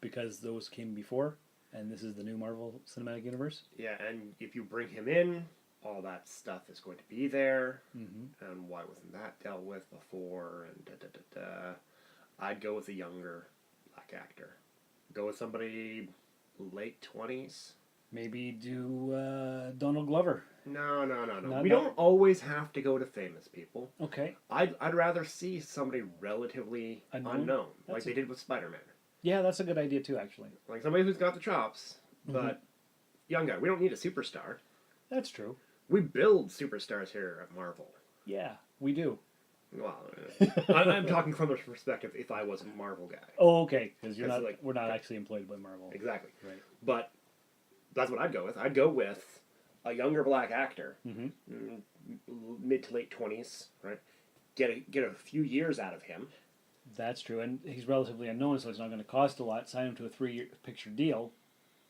Speaker 2: because those came before, and this is the new Marvel Cinematic Universe.
Speaker 10: Yeah, and if you bring him in, all that stuff is going to be there.
Speaker 2: Mm-hmm.
Speaker 10: And why wasn't that dealt with before? And I'd go with a younger black actor. Go with somebody late 20s.
Speaker 2: Maybe do Donald Glover.
Speaker 10: No.
Speaker 2: Not
Speaker 10: We don't always have to go to famous people.
Speaker 2: Okay.
Speaker 10: I'd rather see somebody relatively unknown like they did with Spider-Man.
Speaker 2: Yeah, that's a good idea too, actually.
Speaker 10: Like somebody who's got the chops, but young guy. We don't need a superstar.
Speaker 2: That's true.
Speaker 10: We build superstars here at Marvel.
Speaker 2: Yeah, we do.
Speaker 10: Well, I'm talking from the perspective if I was a Marvel guy.
Speaker 2: Oh, okay, because
Speaker 10: Like,
Speaker 2: we're not actually employed by Marvel.
Speaker 10: Exactly.
Speaker 2: Right.
Speaker 10: But that's what I'd go with. I'd go with a younger black actor, mid to late 20s, right? Get a few years out of him.
Speaker 2: That's true, and he's relatively unknown, so it's not going to cost a lot. Sign him to a 3-year picture deal,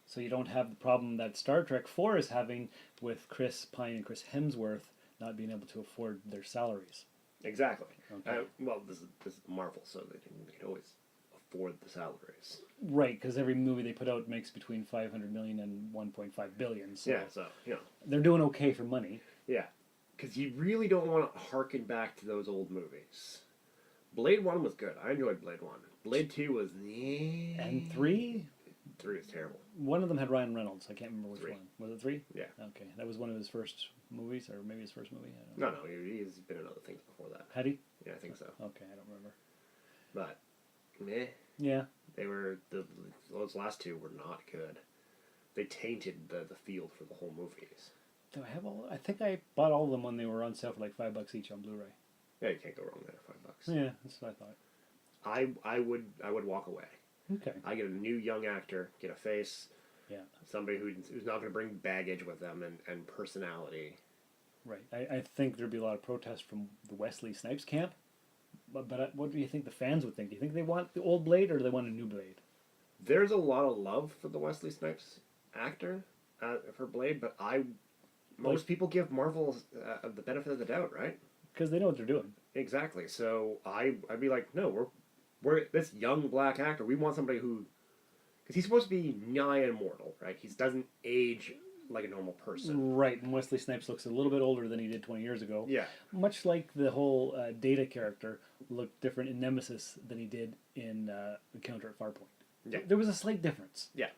Speaker 2: so you don't have the problem that Star Trek 4 is having with Chris Pine and Chris Hemsworth not being able to afford their salaries.
Speaker 10: Exactly.
Speaker 2: Okay.
Speaker 10: Well, this is Marvel, so they can always afford the salaries.
Speaker 2: Right, because every movie they put out makes between 500 million and 1.5 billion. So
Speaker 10: yeah, so
Speaker 2: they're doing okay for money.
Speaker 10: Yeah, because you really don't want to harken back to those old movies. Blade 1 was good. I enjoyed Blade 1. Blade 2 was...
Speaker 2: And 3?
Speaker 10: 3 was terrible.
Speaker 2: One of them had Ryan Reynolds. I can't remember which
Speaker 10: 3.
Speaker 2: one. Was it 3?
Speaker 10: Yeah.
Speaker 2: Okay, that was one of his first movies, or maybe his first movie. I don't know.
Speaker 10: No, he's been in other things before that.
Speaker 2: Had he?
Speaker 10: Yeah, I think so.
Speaker 2: Okay, I don't remember.
Speaker 10: But, meh.
Speaker 2: Yeah.
Speaker 10: They were... Those last 2 were not good. They tainted the field for the whole movies.
Speaker 2: Do I have all? I think I bought all of them when they were on sale for like $5 each on Blu-ray.
Speaker 10: Yeah, you can't go wrong there. $5.
Speaker 2: Yeah, that's what I thought.
Speaker 10: I would walk away.
Speaker 2: Okay.
Speaker 10: I get a new young actor, get a face,
Speaker 2: Yeah.
Speaker 10: somebody who's not going to bring baggage with them and personality.
Speaker 2: Right. I think there'd be a lot of protest from the Wesley Snipes camp. But what do you think the fans would think? Do you think they want the old Blade or do they want a new Blade?
Speaker 10: There's a lot of love for the Wesley Snipes actor for Blade, but most people give Marvel the benefit of the doubt, right?
Speaker 2: Because they know what they're doing.
Speaker 10: Exactly. So I'd be like, no, we're this young black actor. We want somebody who, because he's supposed to be nigh immortal, right? He doesn't age like a normal person.
Speaker 2: Right, and Wesley Snipes looks a little bit older than he did 20 years ago.
Speaker 10: Yeah.
Speaker 2: Much like the whole Data character looked different in Nemesis than he did in Encounter at Farpoint.
Speaker 10: Yeah.
Speaker 2: There was a slight difference.
Speaker 10: Yeah.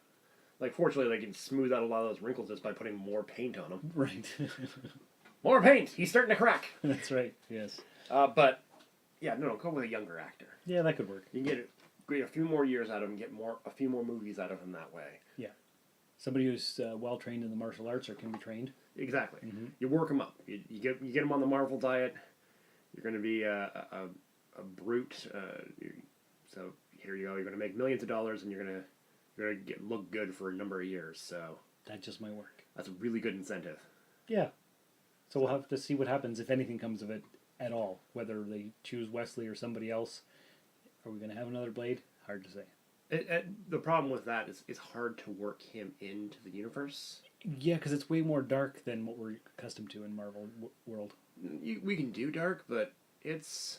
Speaker 10: Like, fortunately, they can smooth out a lot of those wrinkles just by putting more paint on him.
Speaker 2: Right.
Speaker 10: More paint! He's starting to crack!
Speaker 2: That's right, yes.
Speaker 10: But, yeah, no, go with a younger actor.
Speaker 2: Yeah, that could work.
Speaker 10: You can get a few more years out of him, get a few more movies out of him that way.
Speaker 2: Yeah. Somebody who's well trained in the martial arts or can be trained.
Speaker 10: Exactly. Mm-hmm. You work him up. You get him on the Marvel diet. You're going to be a brute. So here you go. You're going to make millions of dollars, and you're going to look good for a number of years. So
Speaker 2: that just might work.
Speaker 10: That's a really good incentive.
Speaker 2: Yeah. So we'll have to see what happens if anything comes of it at all. Whether they choose Wesley or somebody else. Are we going to have another Blade? Hard to say.
Speaker 10: The problem with that is it's hard to work him into the universe.
Speaker 2: Yeah, because it's way more dark than what we're accustomed to in Marvel world.
Speaker 10: We can do dark, but there's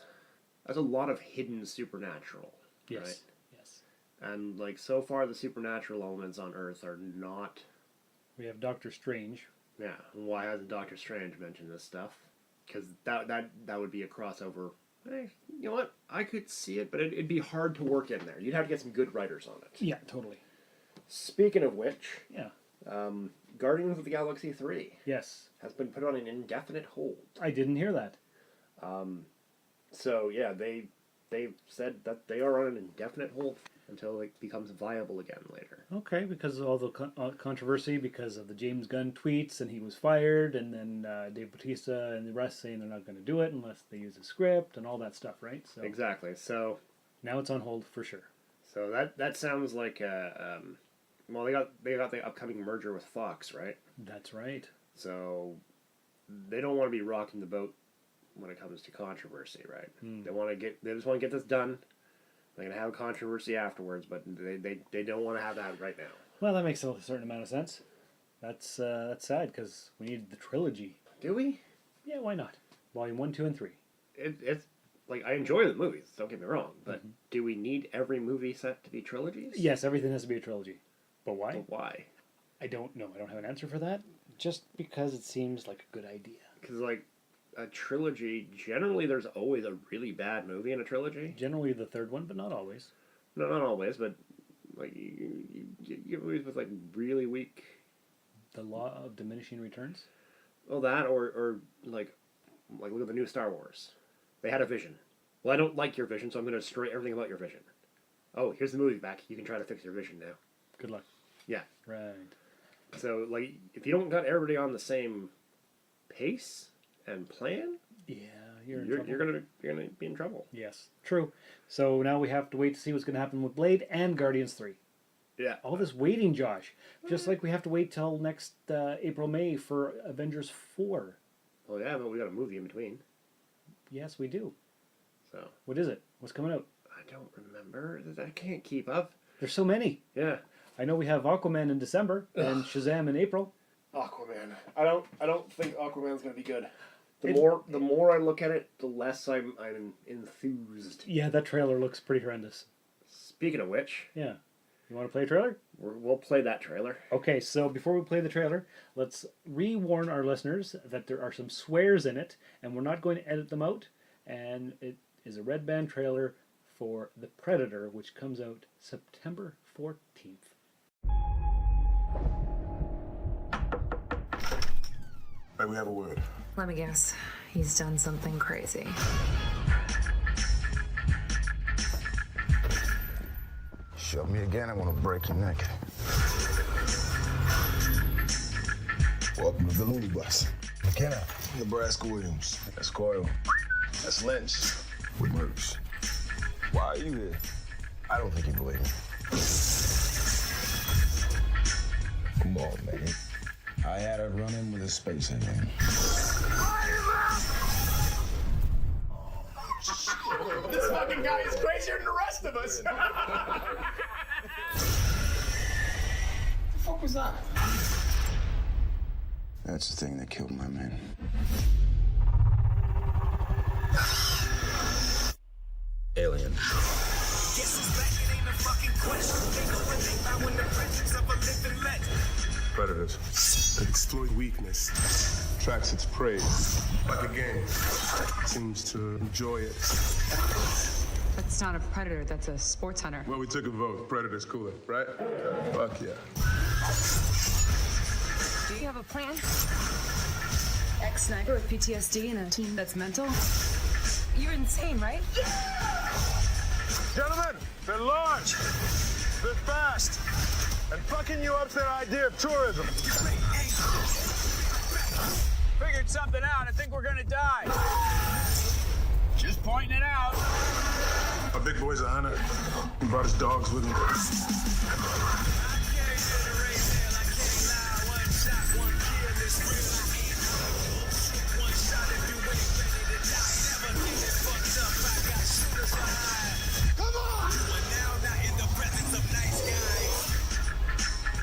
Speaker 10: a lot of hidden supernatural.
Speaker 2: Yes.
Speaker 10: Right?
Speaker 2: Yes.
Speaker 10: And like so far, the supernatural elements on Earth are not.
Speaker 2: We have Doctor Strange.
Speaker 10: Yeah. Why hasn't Doctor Strange mentioned this stuff? Because that would be a crossover. Hey, you know what? I could see it, but it'd be hard to work in there. You'd have to get some good writers on it.
Speaker 2: Yeah, totally.
Speaker 10: Speaking of which,
Speaker 2: yeah,
Speaker 10: Guardians of the Galaxy 3
Speaker 2: yes,
Speaker 10: has been put on an indefinite hold.
Speaker 2: I didn't hear that.
Speaker 10: So yeah, they've said that they are on an indefinite hold until it becomes viable again later.
Speaker 2: Okay, because of all the controversy, because of the James Gunn tweets, and he was fired, and then Dave Bautista and the rest saying they're not going to do it unless they use a script and all that stuff, right? So
Speaker 10: exactly. So
Speaker 2: now it's on hold for sure.
Speaker 10: So that sounds like well, they got the upcoming merger with Fox, right?
Speaker 2: That's right.
Speaker 10: So they don't want to be rocking the boat when it comes to controversy, right? They just want to get this done. They're going to have a controversy afterwards, but they don't want to have that right now.
Speaker 2: Well, that makes a certain amount of sense. That's sad because we need the trilogy.
Speaker 10: Do we?
Speaker 2: Yeah, why not? Volume 1, 2, and 3.
Speaker 10: like, I enjoy the movies, don't get me wrong, but do we need every movie set to be trilogies?
Speaker 2: Yes, everything has to be a trilogy. But why?
Speaker 10: But why?
Speaker 2: I don't know. I don't have an answer for that. Just because it seems like a good idea.
Speaker 10: Because, like, a trilogy, generally there's always a really bad movie in a trilogy.
Speaker 2: Generally the third one, but not always.
Speaker 10: No, not always, but, like, you get movies with, like, really weak...
Speaker 2: The law of diminishing returns?
Speaker 10: Well, that, or like, look at the new Star Wars. They had a vision. Well, I don't like your vision, so I'm going to destroy everything about your vision. Oh, here's the movie back. You can try to fix your vision now.
Speaker 2: Good luck.
Speaker 10: Yeah.
Speaker 2: Right.
Speaker 10: So, like, if you don't got everybody on the same pace and plan,
Speaker 2: yeah, you're
Speaker 10: gonna be in trouble.
Speaker 2: Yes, true. So now we have to wait to see what's going to happen with Blade and Guardians 3.
Speaker 10: Yeah.
Speaker 2: All this waiting, Josh. Just like we have to wait till next April, May for Avengers 4.
Speaker 10: Well, yeah, but we got a movie in between.
Speaker 2: Yes, we do.
Speaker 10: So.
Speaker 2: What is it? What's coming out?
Speaker 10: I don't remember. I can't keep up.
Speaker 2: There's so many.
Speaker 10: Yeah.
Speaker 2: I know we have Aquaman in December and Shazam in April.
Speaker 10: Aquaman. I don't think Aquaman's gonna be good. The more I look at it, the less I'm enthused.
Speaker 2: Yeah, that trailer looks pretty horrendous.
Speaker 10: Speaking of which.
Speaker 2: Yeah. You want to play a trailer?
Speaker 10: We'll play that trailer.
Speaker 2: Okay, so before we play the trailer, let's re-warn our listeners that there are some swears in it, and we're not going to edit them out. And it is a red band trailer for The Predator, which comes out September 14th.
Speaker 3: Right, we have a word.
Speaker 13: Let me guess. He's done something crazy.
Speaker 9: Show me again, I want to break your neck.
Speaker 3: Welcome to the Looney Bus. McKenna. Nebraska Williams. That's Coyle. That's Lynch. With Merps. Why are you here?
Speaker 9: I don't think you believe me.
Speaker 3: Come on, man. I had a run-in with a space alien.
Speaker 9: This fucking guy is crazier than the rest of us.
Speaker 3: What the fuck was that?
Speaker 9: That's the thing that killed my man.
Speaker 3: Alien. Predators that exploit weakness, tracks its prey like a game. Seems to enjoy it.
Speaker 13: That's not a predator, that's a sports hunter.
Speaker 3: Well, we took a vote. Predator's cooler, right? Fuck yeah.
Speaker 13: Do you have a plan? Ex-sniper with PTSD and a team that's mental? You're insane, right?
Speaker 3: Gentlemen, they're large, they're fast, and fucking you up's their idea of tourism.
Speaker 14: Figured something out. I think we're gonna die. Just pointing it out.
Speaker 3: Our big boy's a hunter. He brought his dogs with him.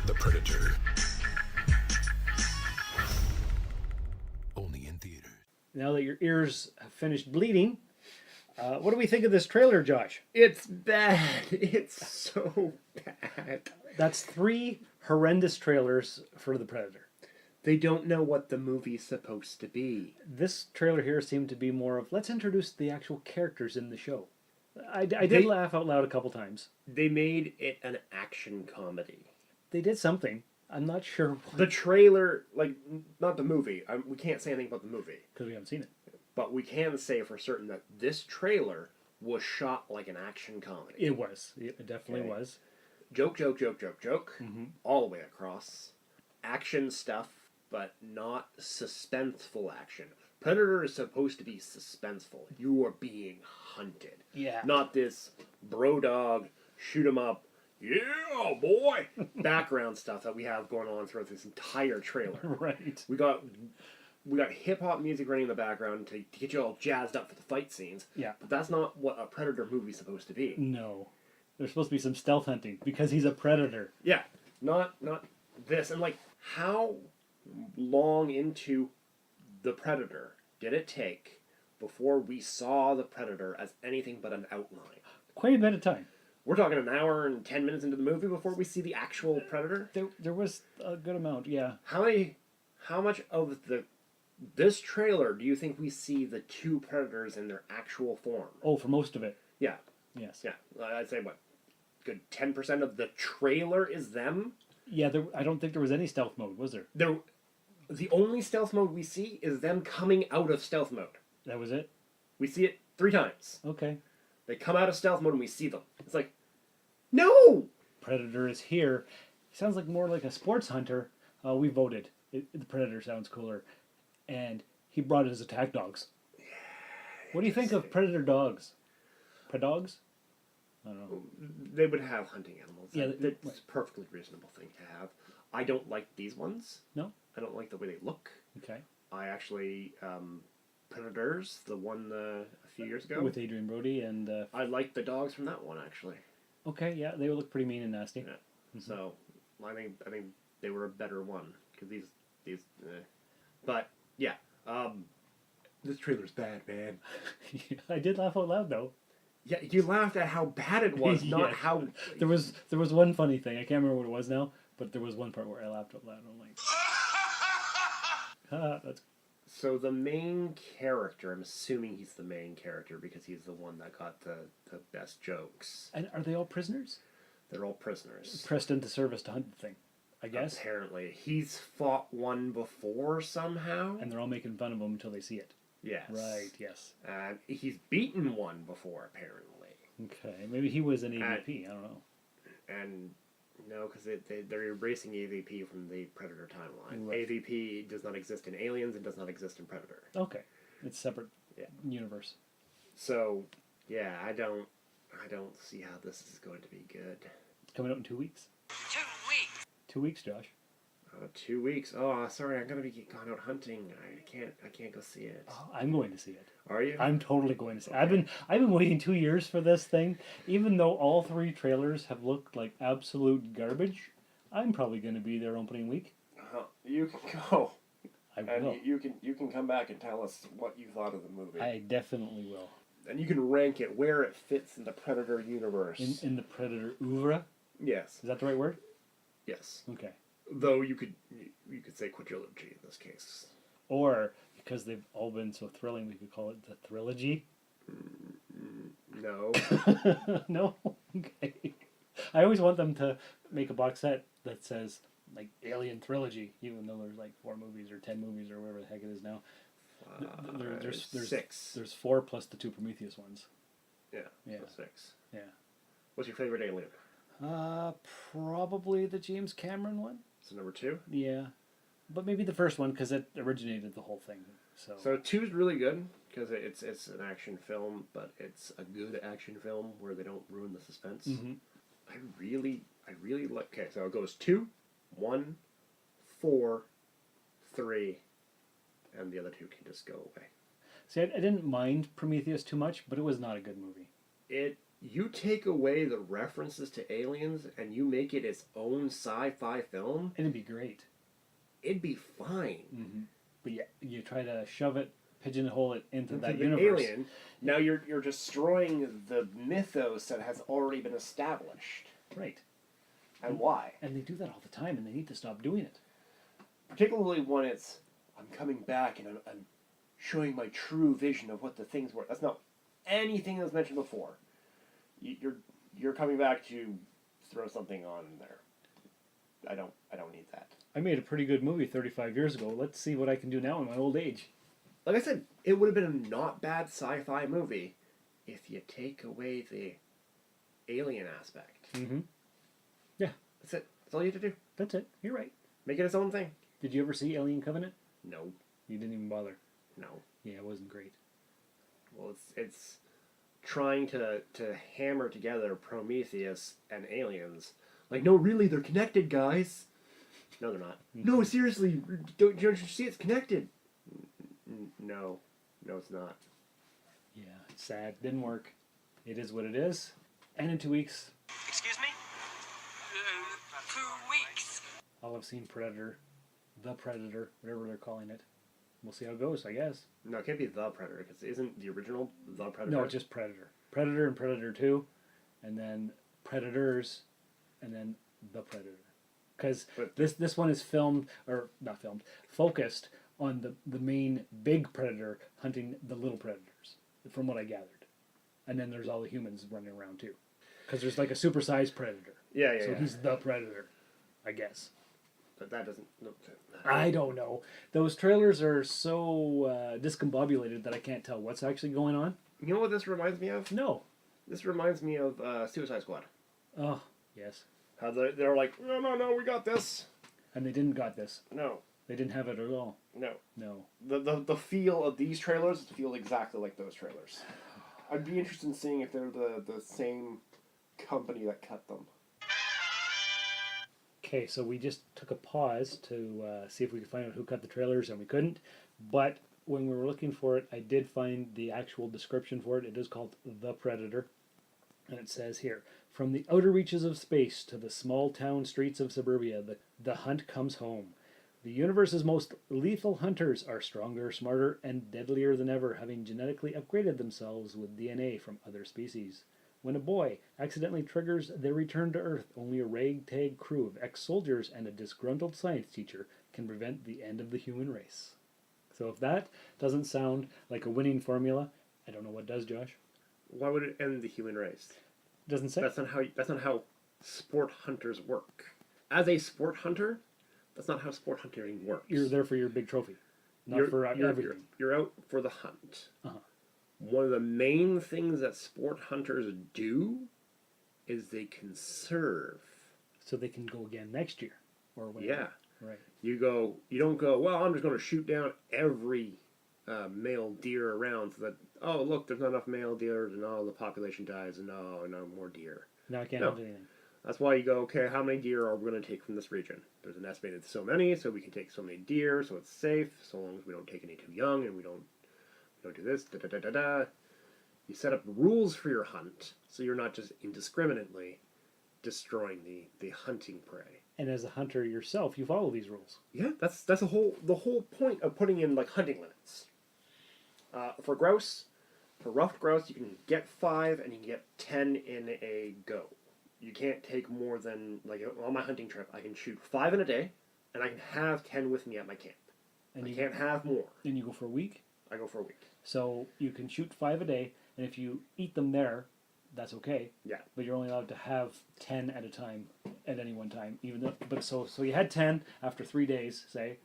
Speaker 15: The Predator. Only in theaters.
Speaker 2: Now that your ears have finished bleeding, what do we think of this trailer, Josh?
Speaker 10: It's bad. It's so bad.
Speaker 2: That's 3 horrendous trailers for The Predator.
Speaker 10: They don't know what the movie's supposed to be.
Speaker 2: This trailer here seemed to be more of, let's introduce the actual characters in the show. I did laugh out loud a couple times.
Speaker 10: They made it an action comedy.
Speaker 2: They did something. I'm not sure what.
Speaker 10: The trailer, like, not the movie. We can't say anything about the movie.
Speaker 2: Because we haven't seen it.
Speaker 10: But we can say for certain that this trailer was shot like an action comedy.
Speaker 2: It was. It definitely was.
Speaker 10: Joke, joke, joke, joke, joke. Mm-hmm. All the way across. Action stuff, but not suspenseful action. Predator is supposed to be suspenseful. You are being hunted.
Speaker 2: Yeah.
Speaker 10: Not this bro dog, shoot 'em up, yeah, boy, background stuff that we have going on throughout this entire trailer.
Speaker 2: Right.
Speaker 10: We got hip hop music running in the background to get you all jazzed up for the fight scenes.
Speaker 2: Yeah.
Speaker 10: But that's not what a Predator movie's supposed to be.
Speaker 2: No. There's supposed to be some stealth hunting because he's a predator.
Speaker 10: Yeah. Not this. And like, how long into the Predator did it take before we saw the Predator as anything but an outline.
Speaker 2: Quite a bit of time.
Speaker 10: We're talking an hour and 10 minutes into the movie before we see the actual Predator.
Speaker 2: There was a good amount, yeah.
Speaker 10: How much of this trailer do you think we see the two Predators in their actual form?
Speaker 2: Oh, for most of it.
Speaker 10: Yeah.
Speaker 2: Yes.
Speaker 10: Yeah. I'd say what? Good 10% of the trailer is them?
Speaker 2: Yeah, I don't think there was any stealth mode, was there?
Speaker 10: The only stealth mode we see is them coming out of stealth mode.
Speaker 2: That was it?
Speaker 10: We see it 3 times.
Speaker 2: Okay.
Speaker 10: They come out of stealth mode and we see them. It's like, no!
Speaker 2: Predator is here. He sounds like more like a sports hunter. We voted. The Predator sounds cooler. And he brought his attack dogs. What do you think of Predator dogs? Predogs? I don't know.
Speaker 10: They would have hunting animals.
Speaker 2: Yeah,
Speaker 10: that's a perfectly reasonable thing to have. I don't like these ones.
Speaker 2: No?
Speaker 10: I don't like the way they look.
Speaker 2: Okay.
Speaker 10: I actually, Predators, the one a few years ago.
Speaker 2: With Adrian Brody and...
Speaker 10: I like the dogs from that one, actually.
Speaker 2: Okay, yeah, they look pretty mean and nasty.
Speaker 10: Yeah. Mm-hmm. So, I think they were a better one. Because these But, yeah. This trailer's bad, man.
Speaker 2: I did laugh out loud, though.
Speaker 10: Yeah, you laughed at how bad it was, not how...
Speaker 2: There was one funny thing. I can't remember what it was now, but there was one part where I laughed out loud. I'm like... that's...
Speaker 10: So the main character, I'm assuming he's the main character because he's the one that got the best jokes.
Speaker 2: And are they all prisoners?
Speaker 10: They're all prisoners.
Speaker 2: Pressed into service to hunt the thing, I guess.
Speaker 10: Apparently. He's fought one before somehow.
Speaker 2: And they're all making fun of him until they see it.
Speaker 10: Yes.
Speaker 2: Right, yes.
Speaker 10: He's beaten one before, apparently.
Speaker 2: Okay, maybe he was an EVP, I don't know.
Speaker 10: And no, because they're erasing EVP from the Predator timeline.
Speaker 2: Right.
Speaker 10: EVP does not exist in Aliens and does not exist in Predator.
Speaker 2: Okay. It's a separate universe.
Speaker 10: So, yeah, I don't see how this is going to be good.
Speaker 2: It's coming out in 2 weeks.
Speaker 8: 2 weeks.
Speaker 2: 2 weeks, Josh.
Speaker 10: 2 weeks. Oh, sorry, I'm gonna be gone out hunting. I can't go see it.
Speaker 2: Oh, I'm going to see it.
Speaker 10: Are you?
Speaker 2: I'm totally going to see it.
Speaker 10: Okay.
Speaker 2: I've been waiting 2 years for this thing. Even though all 3 trailers have looked like absolute garbage, I'm probably going to be there opening week.
Speaker 10: You can go.
Speaker 2: I
Speaker 10: and
Speaker 2: will.
Speaker 10: you can come back and tell us what you thought of the movie.
Speaker 2: I definitely will.
Speaker 10: And you can rank it where it fits in the Predator universe.
Speaker 2: In the Predator oeuvre?
Speaker 10: Yes.
Speaker 2: Is that the right word?
Speaker 10: Yes.
Speaker 2: Okay.
Speaker 10: Though you could say quadrilogy in this case.
Speaker 2: Or, because they've all been so thrilling, we could call it the trilogy?
Speaker 10: No.
Speaker 2: No? Okay. I always want them to make a box set that says, like, Alien Trilogy, even though there's, like, 4 movies or 10 movies or whatever the heck it is now. There's 6. There's 4 plus the 2 Prometheus ones.
Speaker 10: Yeah.
Speaker 2: Yeah.
Speaker 10: So 6.
Speaker 2: Yeah.
Speaker 10: What's your favorite Alien?
Speaker 2: Probably the James Cameron one.
Speaker 10: So number 2?
Speaker 2: Yeah. But maybe the first one, because it originated the whole thing.
Speaker 10: So 2 is really good, because it's an action film, but it's a good action film where they don't ruin the suspense.
Speaker 2: Mm-hmm.
Speaker 10: I really like... Okay, so it goes 2, 1, 4, 3, and the other 2 can just go away.
Speaker 2: See, I didn't mind Prometheus too much, but it was not a good movie.
Speaker 10: You take away the references to aliens and you make it its own sci-fi film.
Speaker 2: It'd be great.
Speaker 10: It'd be fine.
Speaker 2: Mm-hmm. But yeah, you try to shove it, pigeonhole it into that
Speaker 10: the
Speaker 2: universe.
Speaker 10: Alien. Now you're destroying the mythos that has already been established.
Speaker 2: Right.
Speaker 10: And why?
Speaker 2: And they do that all the time, and they need to stop doing it.
Speaker 10: Particularly when it's, I'm coming back and I'm showing my true vision of what the things were. That's not anything that was mentioned before. You're coming back to throw something on there. I don't need that.
Speaker 2: I made a pretty good movie 35 years ago. Let's see what I can do now in my old age.
Speaker 10: Like I said, it would have been a not bad sci-fi movie if you take away the alien aspect.
Speaker 2: Mm-hmm. Yeah.
Speaker 10: That's it. That's all you have to do.
Speaker 2: That's it. You're right.
Speaker 10: Make it its own thing.
Speaker 2: Did you ever see Alien Covenant?
Speaker 10: No.
Speaker 2: You didn't even bother?
Speaker 10: No.
Speaker 2: Yeah, it wasn't great.
Speaker 10: Well, it's trying to hammer together Prometheus and aliens. Like, no, really, they're connected, guys. No, they're not. No, seriously, don't you see it's connected? No, it's not.
Speaker 2: Yeah, it's sad. Didn't work. It is what it is. And in 2 weeks...
Speaker 8: Excuse me? 2 weeks.
Speaker 2: I'll have seen Predator, The Predator, whatever they're calling it. we'll see how it goes, I guess.
Speaker 10: No, it can't be The Predator, because isn't the original The Predator?
Speaker 2: No, it's just Predator. Predator and Predator 2, and then Predators, and then The Predator. Because this one is focused on the main big predator hunting the little predators, from what I gathered. And then there's all the humans running around too. Because there's like a supersized predator. So he's the predator, I guess.
Speaker 10: But that doesn't... No,
Speaker 2: I don't know. Those trailers are so discombobulated that I can't tell what's actually going on.
Speaker 10: You know what this reminds me of?
Speaker 2: No.
Speaker 10: This reminds me of Suicide Squad.
Speaker 2: Oh, yes.
Speaker 10: How they're like, no, we got this.
Speaker 2: And they didn't got this.
Speaker 10: No.
Speaker 2: They didn't have it at all.
Speaker 10: No.
Speaker 2: No.
Speaker 10: The feel of these trailers feel exactly like those trailers. I'd be interested in seeing if they're the same company that cut them.
Speaker 2: Okay, so we just took a pause to see if we could find out who cut the trailers, and we couldn't. But when we were looking for it, I did find the actual description for it. It is called The Predator. And it says here, from the outer reaches of space to the small town streets of suburbia, the hunt comes home. The universe's most lethal hunters are stronger, smarter, and deadlier than ever, having genetically upgraded themselves with DNA from other species. When a boy accidentally triggers their return to Earth, only a ragtag crew of ex-soldiers and a disgruntled science teacher can prevent the end of the human race. So if that doesn't sound like a winning formula, I don't know what does, Josh.
Speaker 10: Why would it end the human race?
Speaker 2: Doesn't say.
Speaker 10: That's not how sport hunters work. As a sport hunter, that's not how sport hunting works.
Speaker 2: You're there for your big trophy, not for everything.
Speaker 10: You're out for the hunt.
Speaker 2: Uh-huh.
Speaker 10: One of the main things that sport hunters do is they conserve.
Speaker 2: So they can go again next year, or whenever.
Speaker 10: Yeah.
Speaker 2: Right.
Speaker 10: You don't go, well, I'm just going to shoot down every male deer around so that, oh, look, there's not enough male deer, and the population dies, and no more deer.
Speaker 2: Now I can't have anything.
Speaker 10: That's why you go, okay, how many deer are we going to take from this region? There's an estimated so many, so we can take so many deer, so it's safe, so long as we don't take any too young, and we don't do this, da-da-da-da-da. You set up rules for your hunt, so you're not just indiscriminately destroying the hunting prey.
Speaker 2: And as a hunter yourself, you follow these rules.
Speaker 10: Yeah, that's the whole point of putting in like hunting limits. For grouse, for ruffed grouse, you can get 5 and you can get 10 in a go. You can't take more than, like on my hunting trip, I can shoot 5 in a day, and I can have 10 with me at my camp. And I can't have more.
Speaker 2: And you go for a week?
Speaker 10: I go for a week.
Speaker 2: So you can shoot 5 a day, and if you eat them there, that's okay.
Speaker 10: Yeah.
Speaker 2: But you're only allowed to have 10 at a time, at any one time. So you had 10 after 3 days, say,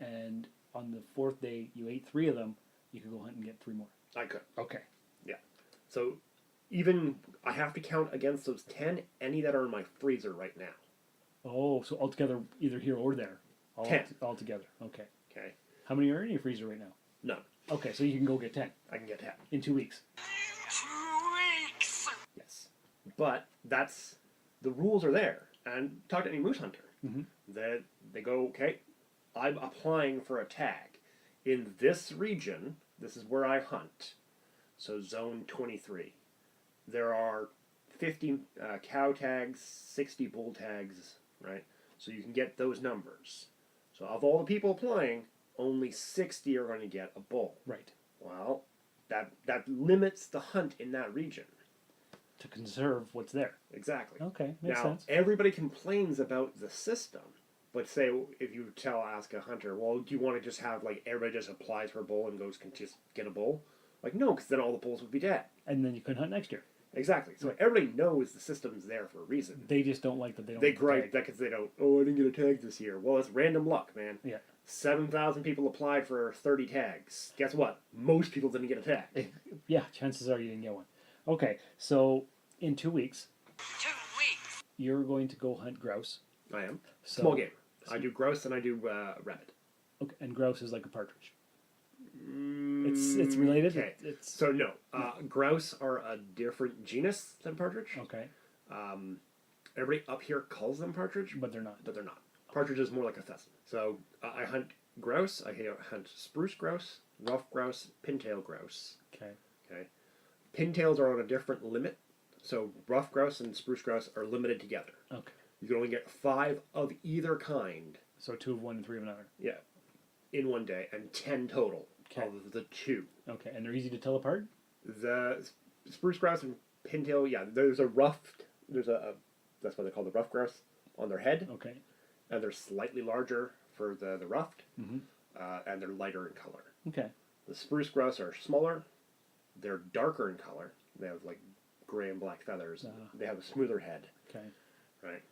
Speaker 2: and on the 4th day you ate 3 of them, you could go hunt and get 3 more.
Speaker 10: I could.
Speaker 2: Okay.
Speaker 10: Yeah. So even I have to count against those 10 any that are in my freezer right now.
Speaker 2: Oh, so altogether, either here or there.
Speaker 10: 10.
Speaker 2: Altogether. Okay.
Speaker 10: Okay.
Speaker 2: How many are in your freezer right now?
Speaker 10: None.
Speaker 2: Okay, so you can go get 10.
Speaker 10: I can get 10.
Speaker 2: In 2 weeks.
Speaker 9: 2 weeks!
Speaker 10: Yes. But the rules are there. And talk to any moose hunter.
Speaker 2: Mm-hmm.
Speaker 10: They go, okay, I'm applying for a tag. In this region, this is where I hunt. So zone 23. There are 50 cow tags, 60 bull tags, right? So you can get those numbers. So of all the people applying, only 60 are going to get a bull.
Speaker 2: Right.
Speaker 10: Well, that limits the hunt in that region.
Speaker 2: To conserve what's there.
Speaker 10: Exactly.
Speaker 2: Okay, makes sense.
Speaker 10: Everybody complains about the system. But say, if you ask a hunter, well, do you want to just have, like, everybody just applies for a bull and goes, can just get a bull? Like, no, because then all the bulls would be dead.
Speaker 2: And then you couldn't hunt next year.
Speaker 10: Exactly. So everybody knows the system's there for a reason.
Speaker 2: They just don't like that they don't
Speaker 10: They
Speaker 2: get
Speaker 10: gripe that because they don't, I didn't get a tag this year. Well, it's random luck, man.
Speaker 2: Yeah.
Speaker 10: 7,000 people applied for 30 tags. Guess what? Most people didn't get a tag.
Speaker 2: Yeah, chances are you didn't get one. Okay, so in 2 weeks...
Speaker 8: 2 weeks!
Speaker 2: You're going to go hunt grouse.
Speaker 10: I am. Small game. I do grouse and I do rabbit.
Speaker 2: Okay, and grouse is like a partridge. It's related.
Speaker 10: Okay. So no, grouse are a different genus than partridge.
Speaker 2: Okay.
Speaker 10: Everybody up here calls them partridge,
Speaker 2: but they're not.
Speaker 10: Partridge is more like a pheasant. So I hunt grouse. I hunt spruce grouse, rough grouse, pintail grouse.
Speaker 2: Okay.
Speaker 10: Okay. Pintails are on a different limit. So rough grouse and spruce grouse are limited together.
Speaker 2: Okay.
Speaker 10: You can only get 5 of either kind.
Speaker 2: So 2 of one and 3 of another.
Speaker 10: Yeah. in one day, and 10 total of the 2.
Speaker 2: Okay, and they're easy to tell apart?
Speaker 10: The spruce grouse and pintail, yeah, there's a ruffed, that's what they call the ruffed grouse on their head.
Speaker 2: Okay.
Speaker 10: And they're slightly larger for the ruffed,
Speaker 2: Mm-hmm.
Speaker 10: and they're lighter in color.
Speaker 2: Okay.
Speaker 10: The spruce grouse are smaller, they're darker in color, they have like gray and black feathers, they have a smoother head.
Speaker 2: Okay.
Speaker 10: Right.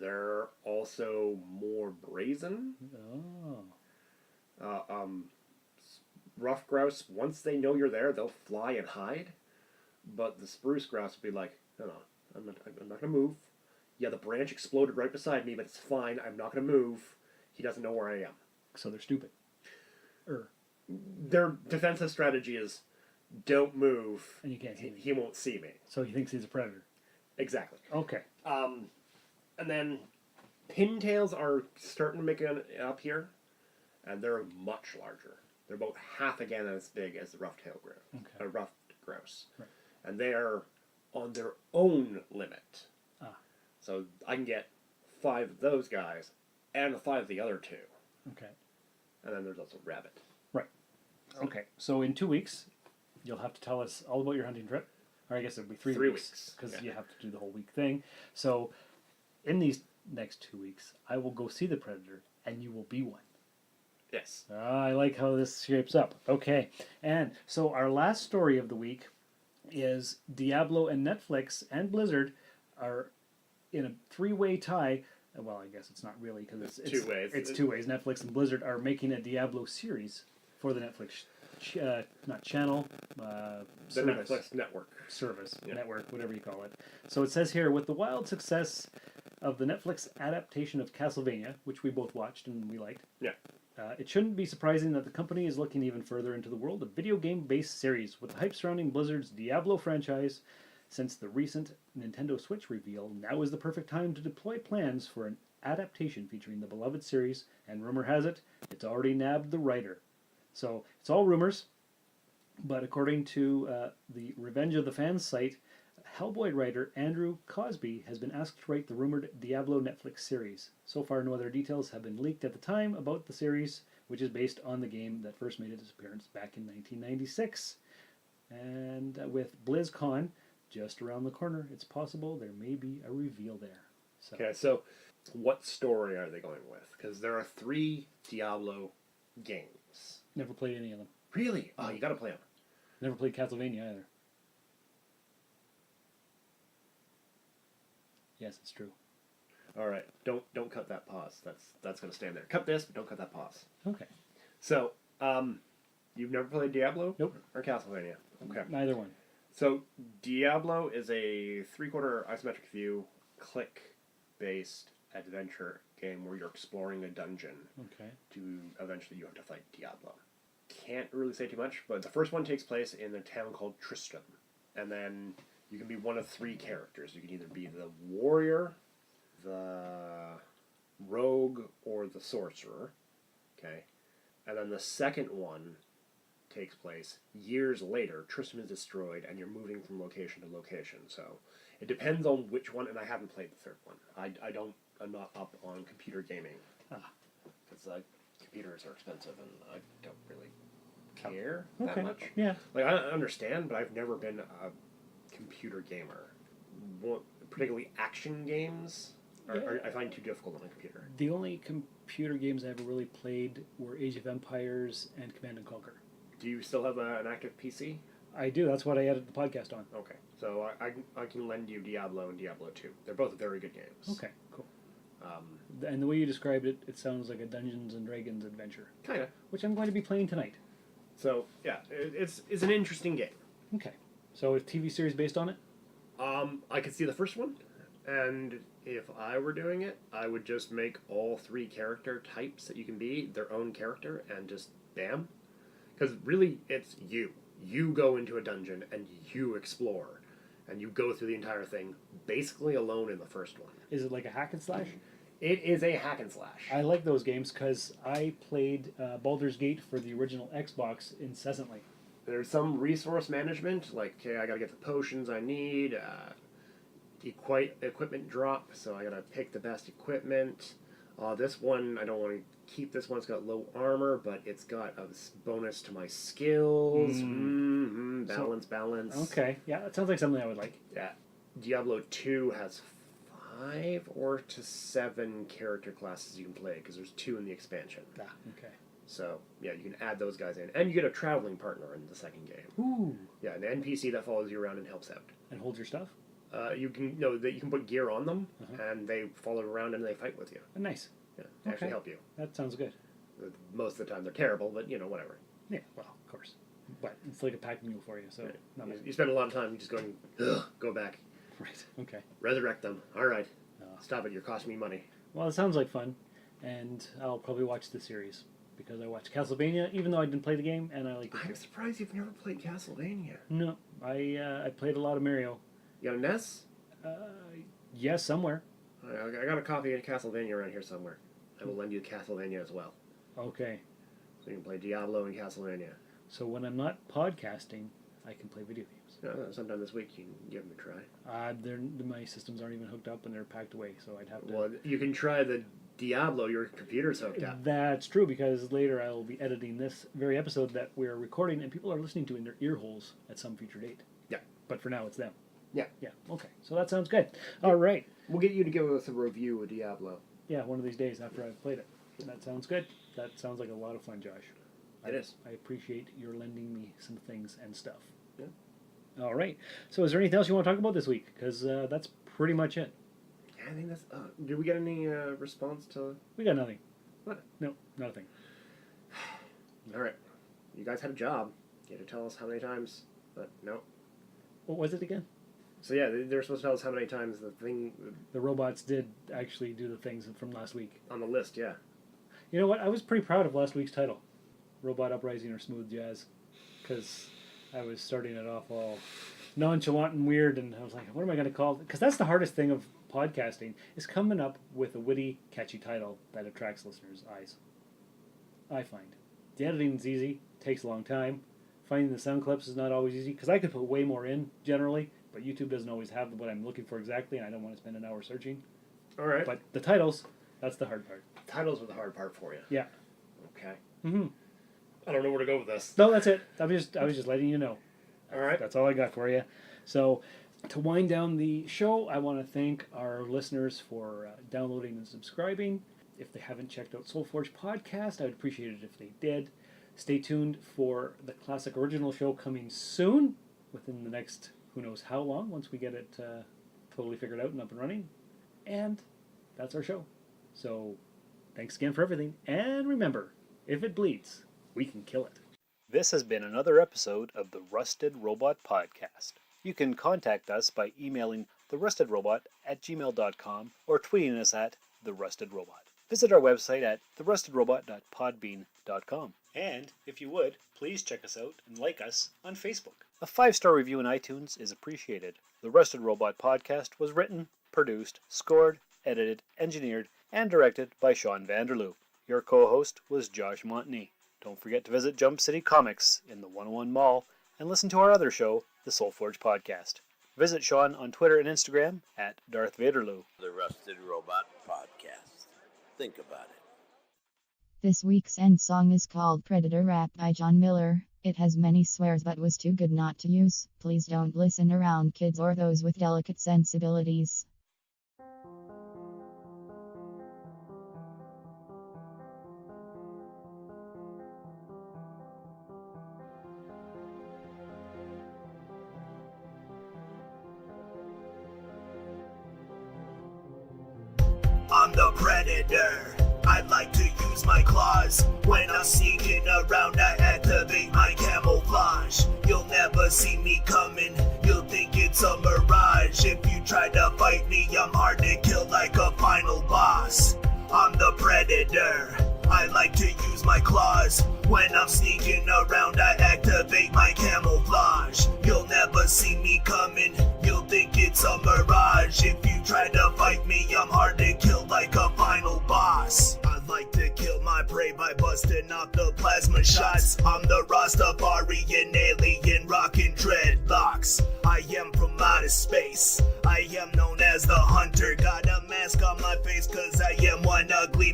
Speaker 10: They're also more brazen.
Speaker 2: Oh.
Speaker 10: Rough grouse, once they know you're there, they'll fly and hide. But the spruce grouse will be like, no, I'm not going to move. Yeah, the branch exploded right beside me, but it's fine. I'm not going to move. He doesn't know where I am.
Speaker 2: So they're stupid.
Speaker 10: Their defensive strategy is, don't move.
Speaker 2: And you can't see me.
Speaker 10: He won't see me.
Speaker 2: So he thinks he's a predator.
Speaker 10: Exactly.
Speaker 2: Okay.
Speaker 10: And then pintails are starting to make it up here, and they're much larger. They're about half again as big as the rough-tailed grouse, ruffed grouse,
Speaker 2: right.
Speaker 10: And they are on their own limit. So I can get 5 of those guys, and 5 of the other 2.
Speaker 2: Okay.
Speaker 10: And then there's also rabbit.
Speaker 2: Right. Okay. So in 2 weeks, you'll have to tell us all about your hunting trip. Or I guess it'll be 3 weeks. Because you have to do the whole week thing. So in these next 2 weeks, I will go see the predator, and you will be one.
Speaker 10: Yes.
Speaker 2: I like how this shapes up. Okay. And so our last story of the week is Diablo and Netflix and Blizzard are in a 3-way tie. Well, I guess it's not really because it's
Speaker 10: 2 ways.
Speaker 2: It's 2 ways. Netflix and Blizzard are making a Diablo series for the Netflix not channel,
Speaker 10: the
Speaker 2: service.
Speaker 10: Netflix network.
Speaker 2: Service, network, whatever you call it. So it says here, with the wild success of the Netflix adaptation of Castlevania, which we both watched and we liked, it shouldn't be surprising that the company is looking even further into the world of video game-based series, with the hype surrounding Blizzard's Diablo franchise. Since the recent Nintendo Switch reveal, now is the perfect time to deploy plans for an adaptation featuring the beloved series, and rumor has it, it's already nabbed the writer. So, it's all rumors, but according to the Revenge of the Fans site, Hellboy writer Andrew Cosby has been asked to write the rumored Diablo Netflix series. So far, no other details have been leaked at the time about the series, which is based on the game that first made its appearance back in 1996. And with BlizzCon just around the corner, it's possible there may be a reveal there. So.
Speaker 10: Okay, so what story are they going with? Because there are 3 Diablo games.
Speaker 2: Never played any of them.
Speaker 10: Really? Oh, you gotta play them.
Speaker 2: Never played Castlevania either. Yes, it's true.
Speaker 10: All right, don't cut that pause. That's gonna stand there. Cut this, but don't cut that pause.
Speaker 2: Okay.
Speaker 10: So, you've never played Diablo?
Speaker 2: Nope.
Speaker 10: Or Castlevania? Okay.
Speaker 2: Neither one.
Speaker 10: So, Diablo is a 3/4 isometric view, click-based adventure game where you're exploring a dungeon.
Speaker 2: Okay.
Speaker 10: To eventually you have to fight Diablo. Can't really say too much, but the first one takes place in a town called Tristram. And then you can be one of 3 characters. You can either be the warrior, the rogue, or the sorcerer. Okay? And then the second one takes place years later. Tristram is destroyed, and you're moving from location to location. So it depends on which one, and I haven't played the third one. I'm not up on computer gaming. Because computers are expensive, and I don't really care that much.
Speaker 2: Yeah.
Speaker 10: Like, I understand, but I've never been a computer gamer. Particularly action games, I find too difficult on a computer.
Speaker 2: The only computer games I ever really played were Age of Empires and Command & Conquer.
Speaker 10: Do you still have an active PC?
Speaker 2: I do. That's what I edited the podcast on.
Speaker 10: Okay. So I can lend you Diablo and Diablo 2. They're both very good games.
Speaker 2: Okay, cool. And the way you described it, it sounds like a Dungeons & Dragons adventure.
Speaker 10: Kinda.
Speaker 2: Which I'm going to be playing tonight.
Speaker 10: So, yeah, it's an interesting game.
Speaker 2: Okay. So, a TV series based on it?
Speaker 10: I could see the first one, and if I were doing it, I would just make all 3 character types that you can be their own character, and just bam. Because really, it's you. You go into a dungeon, and you explore, and you go through the entire thing, basically alone in the first one.
Speaker 2: Is it like a hack and slash?
Speaker 10: It is a hack and slash.
Speaker 2: I like those games because I played Baldur's Gate for the original Xbox incessantly.
Speaker 10: There's some resource management, like, okay, I gotta get the potions I need, equipment drop, so I gotta pick the best equipment. This one, I don't want to keep this one. It's got low armor, but it's got a bonus to my skills. Balance.
Speaker 2: Okay, yeah, that sounds like something I would like.
Speaker 10: Yeah. Diablo 2 has 5 or to 7 character classes you can play, because there's 2 in the expansion.
Speaker 2: Okay.
Speaker 10: So, yeah, you can add those guys in. And you get a traveling partner in the second game.
Speaker 2: Ooh.
Speaker 10: Yeah, an NPC that follows you around and helps out.
Speaker 2: And holds your stuff?
Speaker 10: You can put gear on them, and they follow around and they fight with you.
Speaker 2: Nice.
Speaker 10: Yeah, they actually help you.
Speaker 2: That sounds good.
Speaker 10: Most of the time they're terrible, but, whatever.
Speaker 2: Yeah, well, of course. But it's like a pack mule for you, so...
Speaker 10: Right. You spend a lot of time just going, go back.
Speaker 2: Right, okay.
Speaker 10: Resurrect them. All right. Stop it, you're costing me money.
Speaker 2: Well, it sounds like fun, and I'll probably watch the series, because I watched Castlevania, even though I didn't play the game, and I like it.
Speaker 10: I'm surprised you've never played Castlevania.
Speaker 2: No, I played a lot of Mario.
Speaker 10: You got a NES?
Speaker 2: Yes, somewhere.
Speaker 10: I got a copy of Castlevania around here somewhere. I will lend you Castlevania as well.
Speaker 2: Okay.
Speaker 10: So you can play Diablo and Castlevania.
Speaker 2: So when I'm not podcasting, I can play video games.
Speaker 10: Sometime this week you can give them a try.
Speaker 2: My systems aren't even hooked up and they're packed away, so I'd have to...
Speaker 10: Well, you can try the Diablo. Your computer's hooked up.
Speaker 2: That's true, because later I will be editing this very episode that we're recording and people are listening to in their ear holes at some future date.
Speaker 10: Yeah.
Speaker 2: But for now, it's them.
Speaker 10: Yeah.
Speaker 2: Yeah, okay. So that sounds good. All right.
Speaker 10: We'll get you to give us a review of Diablo.
Speaker 2: Yeah, one of these days after I've played it. That sounds good. That sounds like a lot of fun, Josh.
Speaker 10: It is.
Speaker 2: I appreciate your lending me some things and stuff.
Speaker 10: Yeah.
Speaker 2: All right. So is there anything else you want to talk about this week? Because that's pretty much it.
Speaker 10: Yeah, I think that's... did we get any response to...
Speaker 2: We got nothing.
Speaker 10: What?
Speaker 2: No, nothing.
Speaker 10: All right. You guys had a job. You had to tell us how many times, but no.
Speaker 2: What was it again?
Speaker 10: So yeah, they're supposed to tell us how many times
Speaker 2: the robots did actually do the things from last week.
Speaker 10: On the list, yeah.
Speaker 2: You know what? I was pretty proud of last week's title. Robot Uprising or Smooth Jazz. Because I was starting it off all nonchalant and weird, and I was like, what am I going to call it? Because that's the hardest thing of podcasting, is coming up with a witty, catchy title that attracts listeners' eyes. I find. The editing is easy, takes a long time. Finding the sound clips is not always easy, because I could put way more in, generally, but YouTube doesn't always have what I'm looking for exactly, and I don't want to spend an hour searching.
Speaker 10: All right.
Speaker 2: But the titles, that's the hard part.
Speaker 10: Titles were the hard part for you.
Speaker 2: Yeah.
Speaker 10: Okay.
Speaker 2: Mm-hmm.
Speaker 10: I don't know where to go with this.
Speaker 2: No, that's it. I was just letting you know.
Speaker 10: All right.
Speaker 2: That's all I got for you. So, to wind down the show, I want to thank our listeners for downloading and subscribing. If they haven't checked out Soulforge Podcast, I would appreciate it if they did. Stay tuned for the classic original show coming soon, within the next who knows how long, once we get it totally figured out and up and running. And that's our show. So, thanks again for everything. And remember, if it bleeds, we can kill it. This has been another episode of the Rusted Robot Podcast. You can contact us by emailing therustedrobot@gmail.com or tweeting us at therustedrobot. Visit our website at therustedrobot.podbean.com. And, if you would, please check us out and like us on Facebook. A 5-star review in iTunes is appreciated. The Rusted Robot Podcast was written, produced, scored, edited, engineered, and directed by Sean Vanderloo. Your co-host was Josh Montney. Don't forget to visit Jump City Comics in the 101 Mall and listen to our other show, the Soulforge Podcast. Visit Sean on Twitter and Instagram at Darth Vaderloo.
Speaker 16: The Rusted Robot Podcast. Think about it.
Speaker 17: This week's end song is called Predator Rap by John Miller. It has many swears but was too good not to use. Please don't listen around kids or those with delicate sensibilities.
Speaker 18: I'm the Predator. I like to use my claws. When I'm sneaking around, I activate my camouflage. You'll never see me coming. You'll think it's a mirage. If you try to fight me, I'm hard to kill like a final boss. I'm the Predator. I like to use my claws. When I'm sneaking around, I activate my camouflage. You'll never see me coming. You'll think it's a mirage. If you try to fight me, I'm hard to kill like a final boss. I like to kill my prey by busting off the plasma shots. I'm the Rastafarian alien rockin' dreadlocks. I am from outer space. I am known as the hunter. Got a mask on my face cause I am one ugly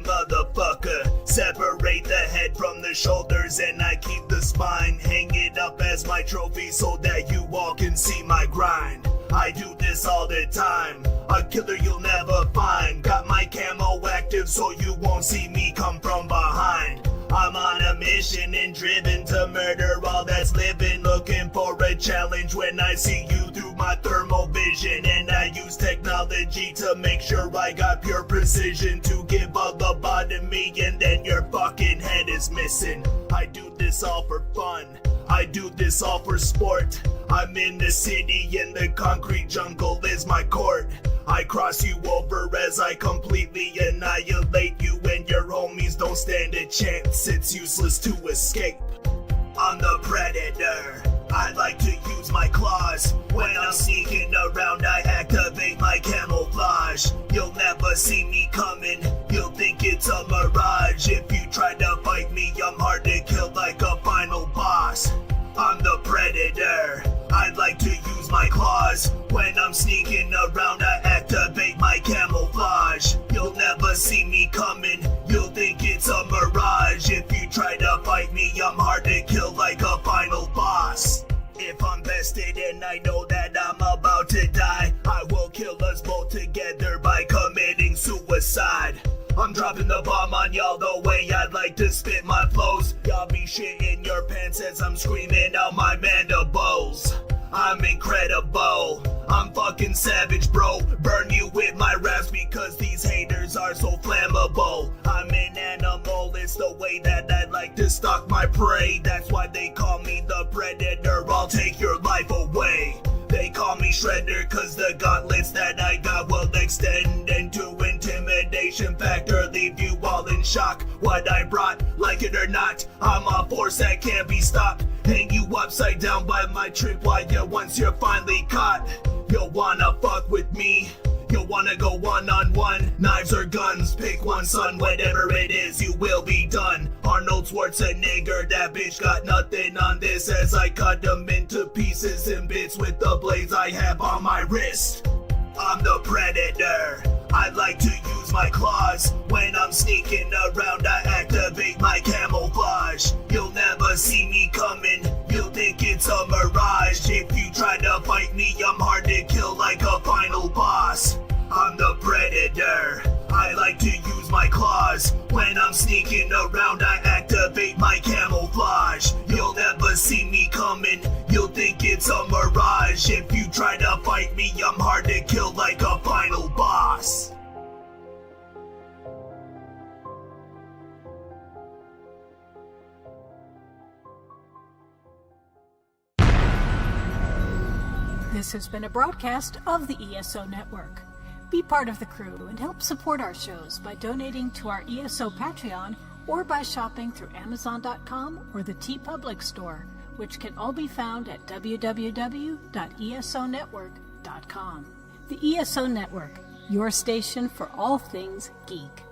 Speaker 18: the shoulders and I keep the spine. Hang it up as my trophy so that you all can see my grind. I do this all the time, a killer you'll never find. Got my camo active so you won't see me come from behind. I'm on a mission and driven to murder all that's living. Looking for a challenge when I see you through my thermal vision. And I use technology to make sure I got pure precision to give a lobotomy and then your fucking head is missing. I do this all for fun, I do this all for sport. I'm in the city and the concrete jungle is my court. I cross you over as I completely annihilate you, and your homies don't stand a chance. It's useless to escape. I'm the predator. I like to use my claws. When I'm sneaking around, I activate my camouflage. You'll never see me coming, you'll think it's a mirage. If you try to fight me, I'm hard to kill like a final boss. I'm the predator. I like to use my claws. When I'm sneaking around, I activate my camouflage. You'll never see me coming, you'll think it's a mirage. If you try to fight me, I'm hard to kill like a final boss. If I'm bested and I know that I'm about to die, I will kill us both together by committing suicide. I'm dropping the bomb on y'all the way I'd like to spit my flows. Y'all be shitting your pants as I'm screaming out my mandibles. I'm incredible, I'm fucking savage, bro. Burn you with my raps because these haters are so flammable. I'm an animal, it's the way that I like to stalk my prey. That's why they call me the predator, I'll take your life away. They call me Shredder cause the gauntlets that I got will extend into intimidation factor, leave you all in shock. What I brought, like it or not, I'm a force that can't be stopped. Hang you upside down by my tripwire once you're finally caught. You'll wanna fuck with me, you'll wanna go one-on-one. Knives or guns, pick one son, whatever it is, you will be done. Arnold Schwarzenegger, that bitch got nothing on this as I cut them into pieces and bits with the blades I have on my wrist. I'm the predator, I like to use my claws. When I'm sneaking around, I activate my camouflage. You'll never see me coming, you'll think it's a mirage. If you try to fight me, I'm hard to kill like a final boss. I'm the predator, I like to use my claws. When I'm sneaking around, I activate my camouflage. You'll never see me coming, you'll think it's a mirage. If you try to fight me, I'm hard to kill like a final boss.
Speaker 1: This has been a broadcast of the ESO Network. Be part of the crew and help support our shows by donating to our ESO Patreon or by shopping through Amazon.com or the TeePublic store, which can all be found at www.esonetwork.com. The ESO Network, your station for all things geek.